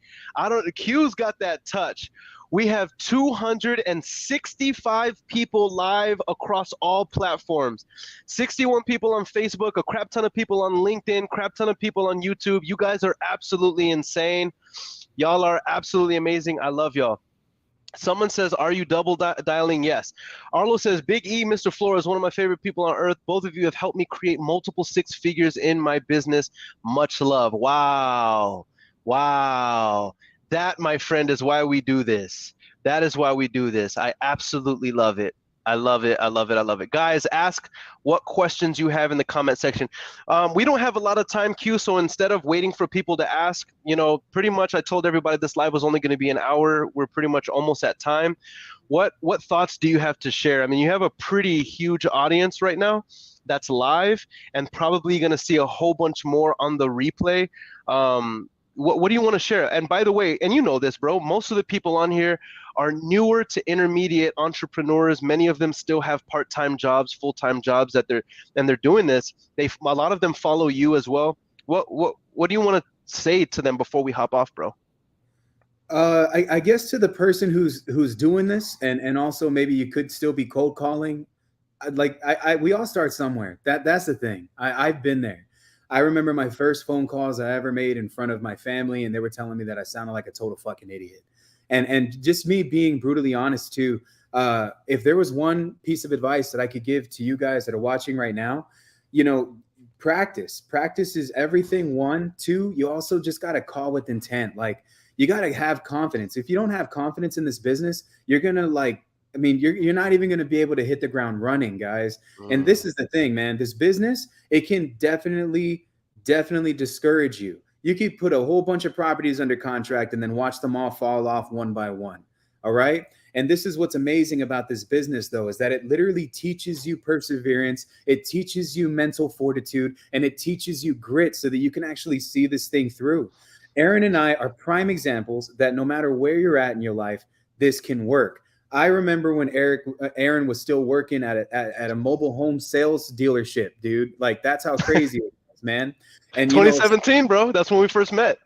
Q's got that touch. We have 265 people live across all platforms. 61 people on Facebook, a crap ton of people on LinkedIn, crap ton of people on YouTube. You guys are absolutely insane. Y'all are absolutely amazing. I love y'all. Someone says, are you double dialing? Yes. Arlo says, Big E, Mr. Flores, one of my favorite people on earth. Both of you have helped me create multiple six figures in my business. Much love. Wow. That, my friend, is why we do this. That is why we do this. I absolutely love it. I love it. Guys, ask what questions you have in the comment section. We don't have a lot of time, Q, so instead of waiting for people to ask, pretty much I told everybody this live was only going to be an hour. We're pretty much almost at time. What thoughts do you have to share? I mean, you have a pretty huge audience right now that's live and probably going to see a whole bunch more on the replay. what do you want to share? And by the way, and you know this, bro, most of the people on here are newer to intermediate entrepreneurs. Many of them still have part-time jobs, full-time jobs they're doing this. A lot of them follow you as well. What do you want to say to them before we hop off, bro? I guess to the person who's doing this, and also maybe you could still be cold calling. We all start somewhere. That's the thing. I've been there. I remember my first phone calls I ever made in front of my family, and they were telling me that I sounded like a total fucking idiot. And just me being brutally honest too. If there was one piece of advice that I could give to you guys that are watching right now, practice. Practice is everything. 1, 2. You also just got to call with intent. Like, you got to have confidence. If you don't have confidence in this business, you're going to you're not even going to be able to hit the ground running, guys. And this is the thing, man. This business, it can definitely discourage you. You could put a whole bunch of properties under contract and then watch them all fall off one by one. All right. And this is what's amazing about this business, though, is that it literally teaches you perseverance. It teaches you mental fortitude, and it teaches you grit so that you can actually see this thing through. Earon and I are prime examples that no matter where you're at in your life, this can work. I remember when Earon was still working at a mobile home sales dealership, dude. Like, that's how crazy it was, man. And 2017, bro. That's when we first met.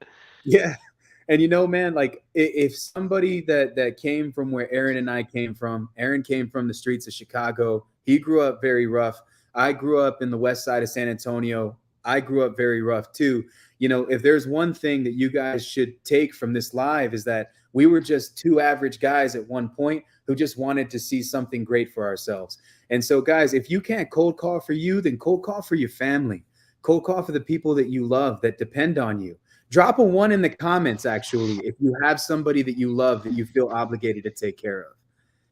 Yeah. And man, like, if somebody that came from where Earon and I came from, Earon came from the streets of Chicago. He grew up very rough. I grew up in the west side of San Antonio. I grew up very rough too. If there's one thing that you guys should take from this live, is that we were just two average guys at one point who just wanted to see something great for ourselves. And so, guys, if you can't cold call for you, then cold call for your family. Cold call for the people that you love, that depend on you. Drop a 1 in the comments, actually, if you have somebody that you love that you feel obligated to take care of.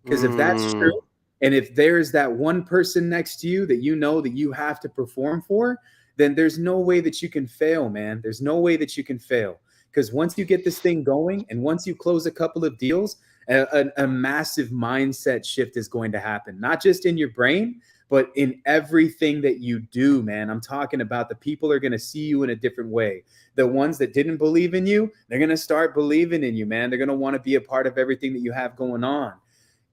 Because if that's true, and if there's that one person next to you that that you have to perform for, then there's no way that you can fail, man. There's no way that you can fail. Because once you get this thing going, and once you close a couple of deals, a massive mindset shift is going to happen, not just in your brain, but in everything that you do, man. I'm talking about the people are going to see you in a different way. The ones that didn't believe in you, they're going to start believing in you, man. They're going to want to be a part of everything that you have going on.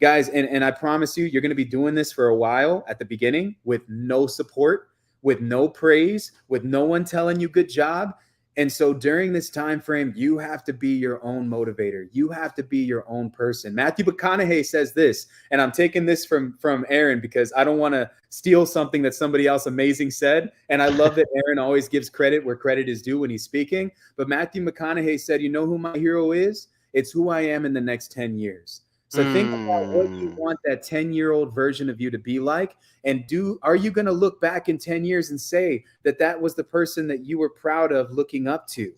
Guys, and I promise you, you're going to be doing this for a while at the beginning with no support, with no praise, with no one telling you good job. And so during this time frame, you have to be your own motivator. You have to be your own person. Matthew McConaughey says this, and I'm taking this from Earon because I don't want to steal something that somebody else amazing said. And I love that Earon always gives credit where credit is due when he's speaking. But Matthew McConaughey said, you know who my hero is? It's who I am in the next 10 years. So think about what you want that 10-year-old version of you to be like, and are you going to look back in 10 years and say that was the person that you were proud of looking up to?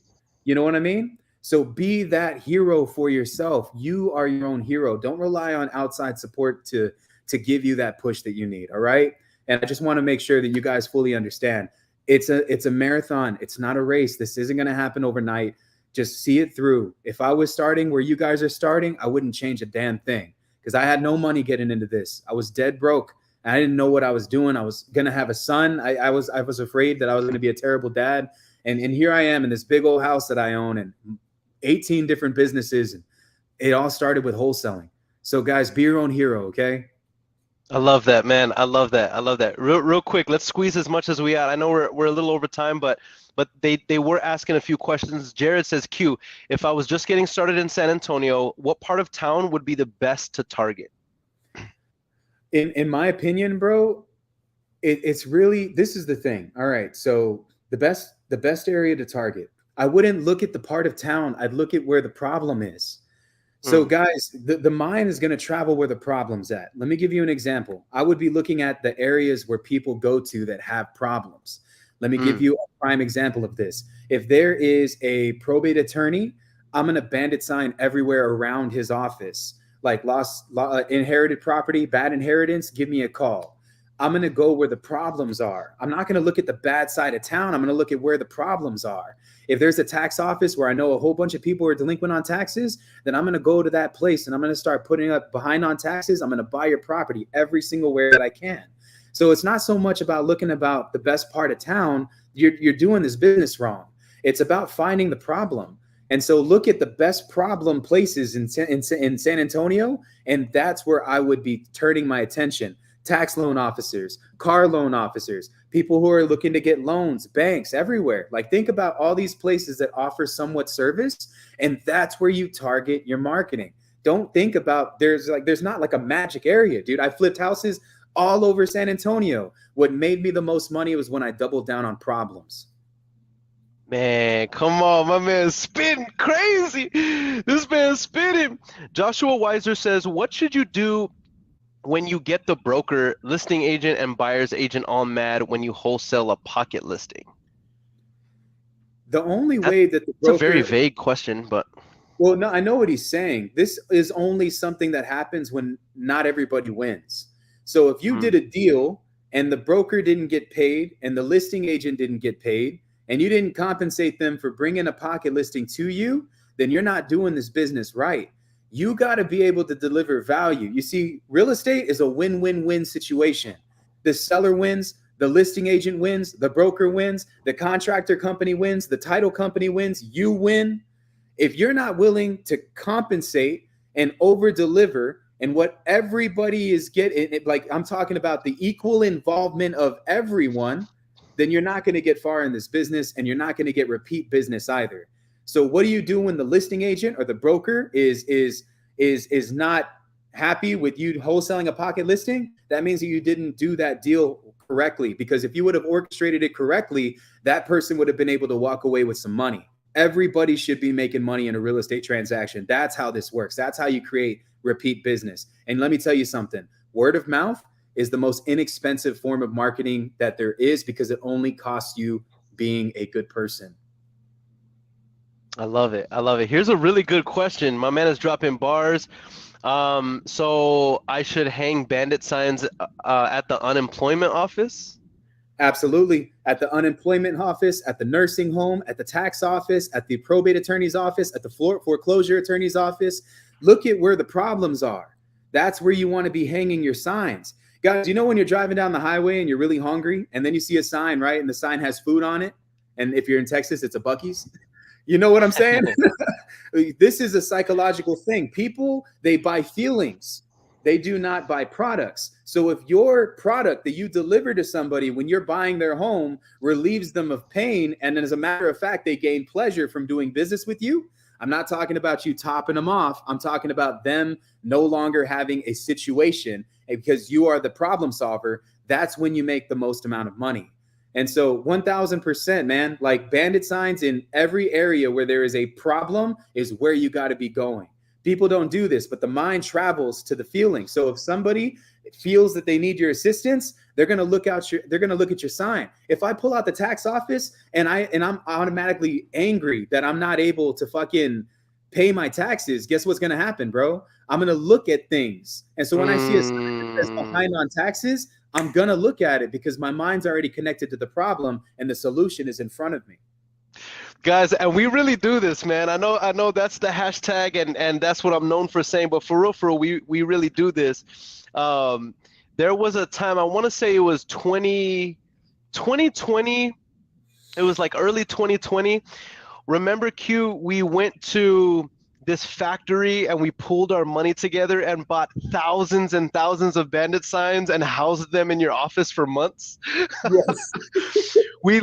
You know what I mean? So be that hero for yourself. You are your own hero. Don't rely on outside support to give you that push that you need. All right. And I just want to make sure that you guys fully understand. It's a marathon. It's not a race. This isn't going to happen overnight. Just see it through. If I was starting where you guys are starting, I wouldn't change a damn thing, because I had no money getting into this. I was dead broke. I didn't know what I was doing. I was going to have a son. I was afraid that I was going to be a terrible dad. And here I am in this big old house that I own and 18 different businesses. And it all started with wholesaling. So guys, be your own hero. Okay. I love that, man. I love that. Real quick, let's squeeze as much as we are. I know we're a little over time, but they were asking a few questions. Jared says, Q, if I was just getting started in San Antonio, what part of town would be the best to target? In my opinion, bro, it's really, this is the thing. All right. So the best area to target, I wouldn't look at the part of town. I'd look at where the problem is. So guys, the mind is going to travel where the problem's at. Let me give you an example. I would be looking at the areas where people go to that have problems. Let me give you a prime example of this. If there is a probate attorney, I'm going to bandit sign everywhere around his office. Like inherited property, bad inheritance, give me a call. I'm going to go where the problems are. I'm not going to look at the bad side of town. I'm going to look at where the problems are. If there's a tax office where I know a whole bunch of people are delinquent on taxes, then I'm going to go to that place and I'm going to start putting up behind on taxes. I'm going to buy your property every single way that I can. So it's not so much about looking about the best part of town. You're doing this business wrong. It's about finding the problem. And so look at the best problem places in San Antonio, and that's where I would be turning my attention. Tax loan officers, car loan officers, people who are looking to get loans, banks, everywhere. Like, think about all these places that offer somewhat service, and that's where you target your marketing. Don't think about there's not like a magic area, dude. I flipped houses all over San Antonio. What made me the most money was when I doubled down on problems. Man, come on, my man's spitting crazy. This man's spitting. Joshua Weiser says, what should you do when you get the broker, listing agent, and buyer's agent all mad when you wholesale a pocket listing? The only way that the broker... It's a very vague question, but... Well, no, I know what he's saying. This is only something that happens when not everybody wins. So if you did a deal and the broker didn't get paid and the listing agent didn't get paid, and you didn't compensate them for bringing a pocket listing to you, then you're not doing this business right. You got to be able to deliver value. You see, real estate is a win-win-win situation. The seller wins, the listing agent wins, the broker wins, the contractor company wins, the title company wins, you win. If you're not willing to compensate and over-deliver, and what everybody is getting, like I'm talking about the equal involvement of everyone, then you're not going to get far in this business, and you're not going to get repeat business either. So what do you do when the listing agent or the broker is not happy with you wholesaling a pocket listing? That means that you didn't do that deal correctly, because if you would have orchestrated it correctly, that person would have been able to walk away with some money. Everybody should be making money in a real estate transaction. That's how this works. That's how you create repeat business. And let me tell you something, word of mouth is the most inexpensive form of marketing that there is, because it only costs you being a good person. I love it. I love it. Here's a really good question. My man is dropping bars. So I should hang bandit signs at the unemployment office? Absolutely. At the unemployment office, at the nursing home, at the tax office, at the probate attorney's office, at the foreclosure attorney's office. Look at where the problems are. That's where you want to be hanging your signs. Guys, you know when you're driving down the highway and you're really hungry, and then you see a sign, right? And the sign has food on it. And if you're in Texas, it's a Buc-ee's. You know what I'm saying? This is a psychological thing. People, they buy feelings. They do not buy products. So if your product that you deliver to somebody when you're buying their home relieves them of pain, and as a matter of fact, they gain pleasure from doing business with you, I'm not talking about you topping them off. I'm talking about them no longer having a situation, and because you are the problem solver, that's when you make the most amount of money. And so 1000%, man, like bandit signs in every area where there is a problem is where you got to be going. People don't do this, but the mind travels to the feeling. So if somebody feels that they need your assistance, they're going to look at your sign. If I pull out the tax office and I'm automatically angry that I'm not able to fucking pay my taxes, guess what's going to happen, bro? I'm going to look at things. And so when I see a sign that's behind on taxes, I'm going to look at it because my mind's already connected to the problem and the solution is in front of me. Guys, and we really do this, man. I know that's the hashtag, and that's what I'm known for saying, but for real, we really do this. There was a time, I want to say it was 2020, it was like early 2020. Remember, Q, we went to this factory and we pooled our money together and bought thousands and thousands of bandit signs and housed them in your office for months. Yes. We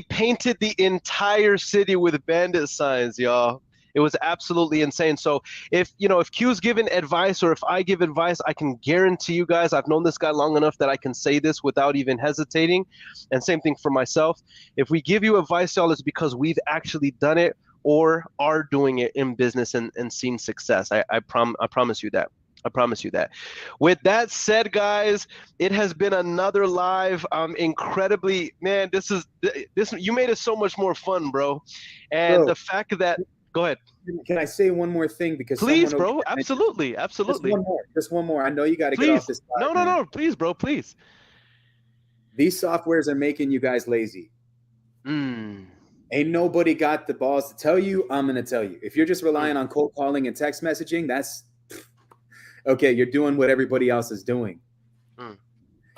painted the entire city with bandit signs, y'all. It was absolutely insane. So if Q's given advice or if I give advice, I can guarantee you guys, I've known this guy long enough that I can say this without even hesitating. And same thing for myself. If we give you advice, y'all, it's because we've actually done it or are doing it in business and seen success. I promise you that. I promise you that. With that said, guys, it has been another live. Incredibly, man, this you made it so much more fun, bro. And the fact that, go ahead. Can I say one more thing? Because please, bro, absolutely. Just one more. I know you got to get off this. No, please, bro, please. These softwares are making you guys lazy. Ain't nobody got the balls to tell you. I'm going to tell you. If you're just relying on cold calling and text messaging, that's okay. You're doing what everybody else is doing.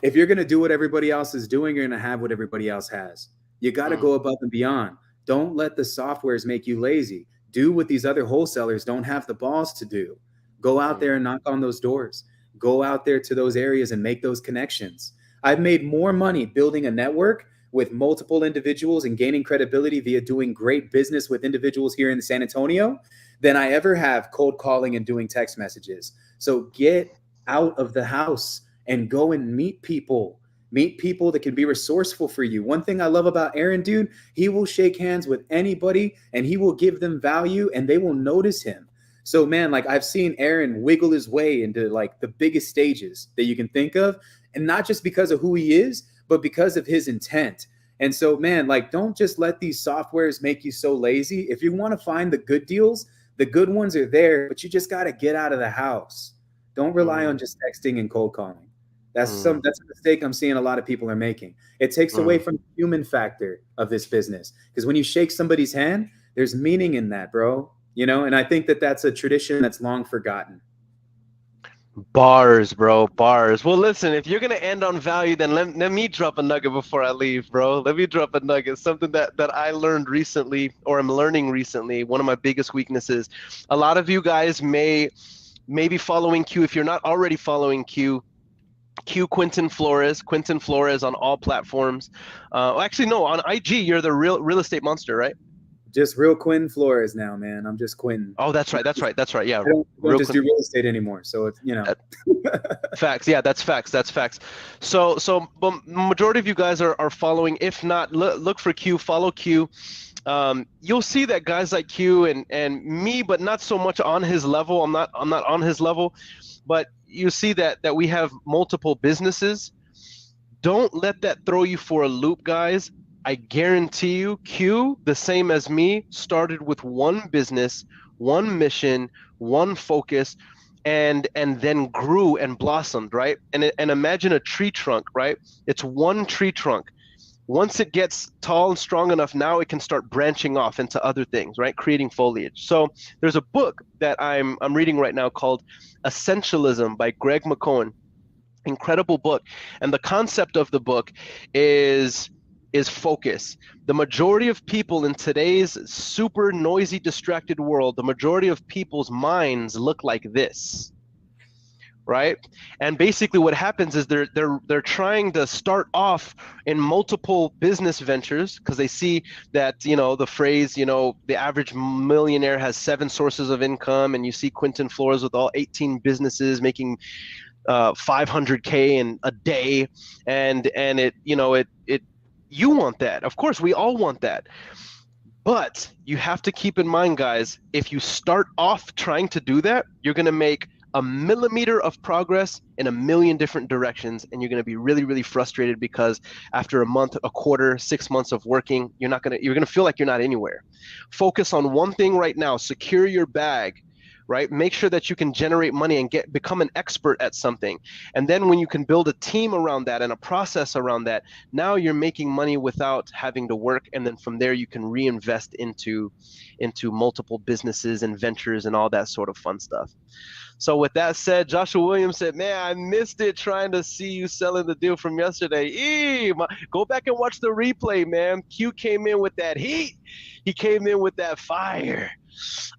If you're going to do what everybody else is doing, you're going to have what everybody else has. You got to go above and beyond. Don't let the softwares make you lazy. Do what these other wholesalers don't have the balls to do. Go out there and knock on those doors. Go out there to those areas and make those connections. I've made more money building a network with multiple individuals and gaining credibility via doing great business with individuals here in San Antonio than I ever have cold calling and doing text messages. So get out of the house and go and meet people. Meet people that can be resourceful for you. One thing I love about Earon, dude, he will shake hands with anybody and he will give them value and they will notice him. So, man, like I've seen Earon wiggle his way into like the biggest stages that you can think of. And not just because of who he is, but because of his intent. And so, man, like don't just let these softwares make you so lazy. If you want to find the good deals, the good ones are there, but you just got to get out of the house. Don't rely on just texting and cold calling. That's a mistake I'm seeing a lot of people are making. It takes away from the human factor of this business. Because when you shake somebody's hand, there's meaning in that, bro. You know, and I think that that's a tradition that's long forgotten. Bars, bro, bars. Well, listen, if you're gonna end on value, then let me drop a nugget before I leave, bro. Let me drop a nugget. Something that I learned recently, or I'm learning recently. One of my biggest weaknesses. A lot of you guys may be following Q. If you're not already following Q Quinton Flores on all platforms. Actually, no, on IG, you're the real estate monster, right? Just real Quinn Flores now, man. I'm just Quinn. Oh, that's right. Yeah. I don't just do real estate anymore. So it's, you know. Facts. Yeah, that's facts. So but majority of you guys are following. If not, look for Q, follow Q. You'll see that guys like Q and me, but not so much on his level. I'm not on his level, but you see that we have multiple businesses. Don't let that throw you for a loop, guys. I guarantee you, Q, the same as me, started with one business, one mission, one focus, and then grew and blossomed, right? And imagine a tree trunk, right? It's one tree trunk. Once it gets tall and strong enough, now it can start branching off into other things, right? Creating foliage. So there's a book that I'm reading right now called Essentialism by Greg McKeown. Incredible book. And the concept of the book is focus. The majority of people in today's super noisy, distracted world, the majority of people's minds look like this, right? And basically what happens is they're trying to start off in multiple business ventures because they see that, you know, the phrase, you know, the average millionaire has 7 sources of income, and you see Quinton Flores with all 18 businesses making $500K in a day, and it, you know, it you want that. Of course, we all want that. But you have to keep in mind, guys, if you start off trying to do that, you're going to make a millimeter of progress in a million different directions, and you're going to be really, really frustrated because after a month, a quarter, 6 months of working, you're going to feel like you're not anywhere. Focus on one thing right now. Secure your bag. Right? Make sure that you can generate money and become an expert at something. And then when you can build a team around that and a process around that, now you're making money without having to work. And then from there, you can reinvest into multiple businesses and ventures and all that sort of fun stuff. So with that said, Joshua Williams said, man, I missed it trying to see you selling the deal from yesterday. Go back and watch the replay, man. Q came in with that heat. He came in with that fire.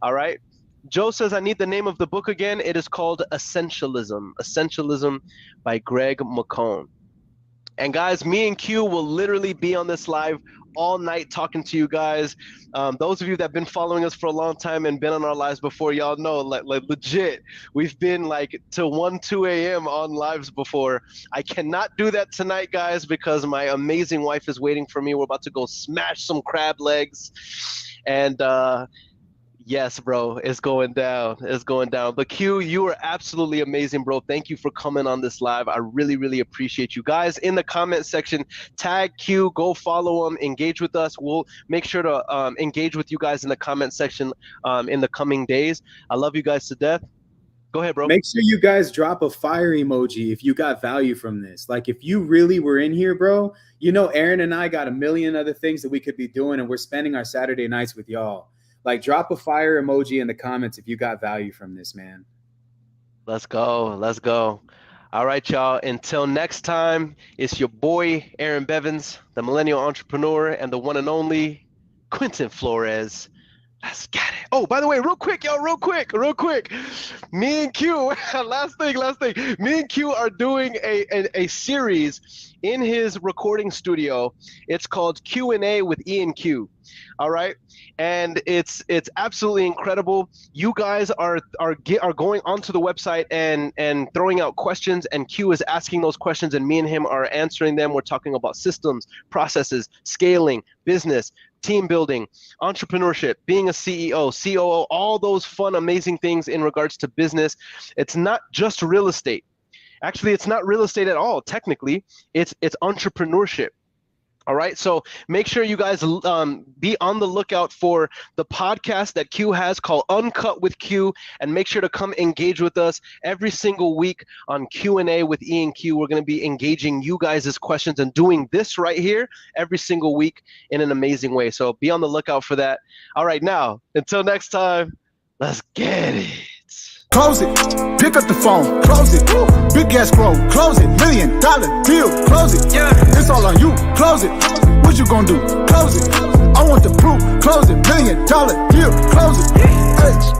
All right. Joe says, I need the name of the book again. It is called Essentialism by Greg McKeown. And guys, me and Q will literally be on this live all night talking to you guys. Those of you that have been following us for a long time and been on our lives before, y'all know, like legit, we've been like till 1, 2 a.m. on lives before. I cannot do that tonight, guys, because my amazing wife is waiting for me. We're about to go smash some crab legs. And yes, bro, it's going down. But Q, you are absolutely amazing, bro. Thank you for coming on this live. I really, really appreciate you guys. In the comment section, tag Q, go follow him, engage with us. We'll make sure to engage with you guys in the comment section in the coming days. I love you guys to death. Go ahead, bro. Make sure you guys drop a fire emoji if you got value from this. Like if you really were in here, bro, you know, Earon and I got a million other things that we could be doing, and we're spending our Saturday nights with y'all. Like, drop a fire emoji in the comments if you got value from this, man. Let's go. All right, y'all. Until next time, it's your boy, Earon Bevins, the millennial entrepreneur and the one and only Quentin Flores. Let's get it. Oh, by the way, real quick, y'all, real quick. Me and Q, last thing. Me and Q are doing a series in his recording studio. It's called Q&A with E and Q. All right, and it's absolutely incredible. You guys are going onto the website and throwing out questions, and Q is asking those questions, and me and him are answering them. We're talking about systems, processes, scaling, business, team building, entrepreneurship, being a CEO, COO, all those fun, amazing things in regards to business. It's not just real estate. Actually, it's not real estate at all. Technically, it's entrepreneurship. All right, so make sure you guys be on the lookout for the podcast that Q has called Uncut with Q, and make sure to come engage with us every single week on Q&A with E and Q. We're going to be engaging you guys' questions and doing this right here every single week in an amazing way. So be on the lookout for that. All right, now, until next time, let's get it. Close it, pick up the phone, close it. Big ass scroll, close it. $1 million deal, close it. Yeah, it's all on you, close it. What you gonna do? Close it. I want the proof, close it. $1 million deal, close it. Hey.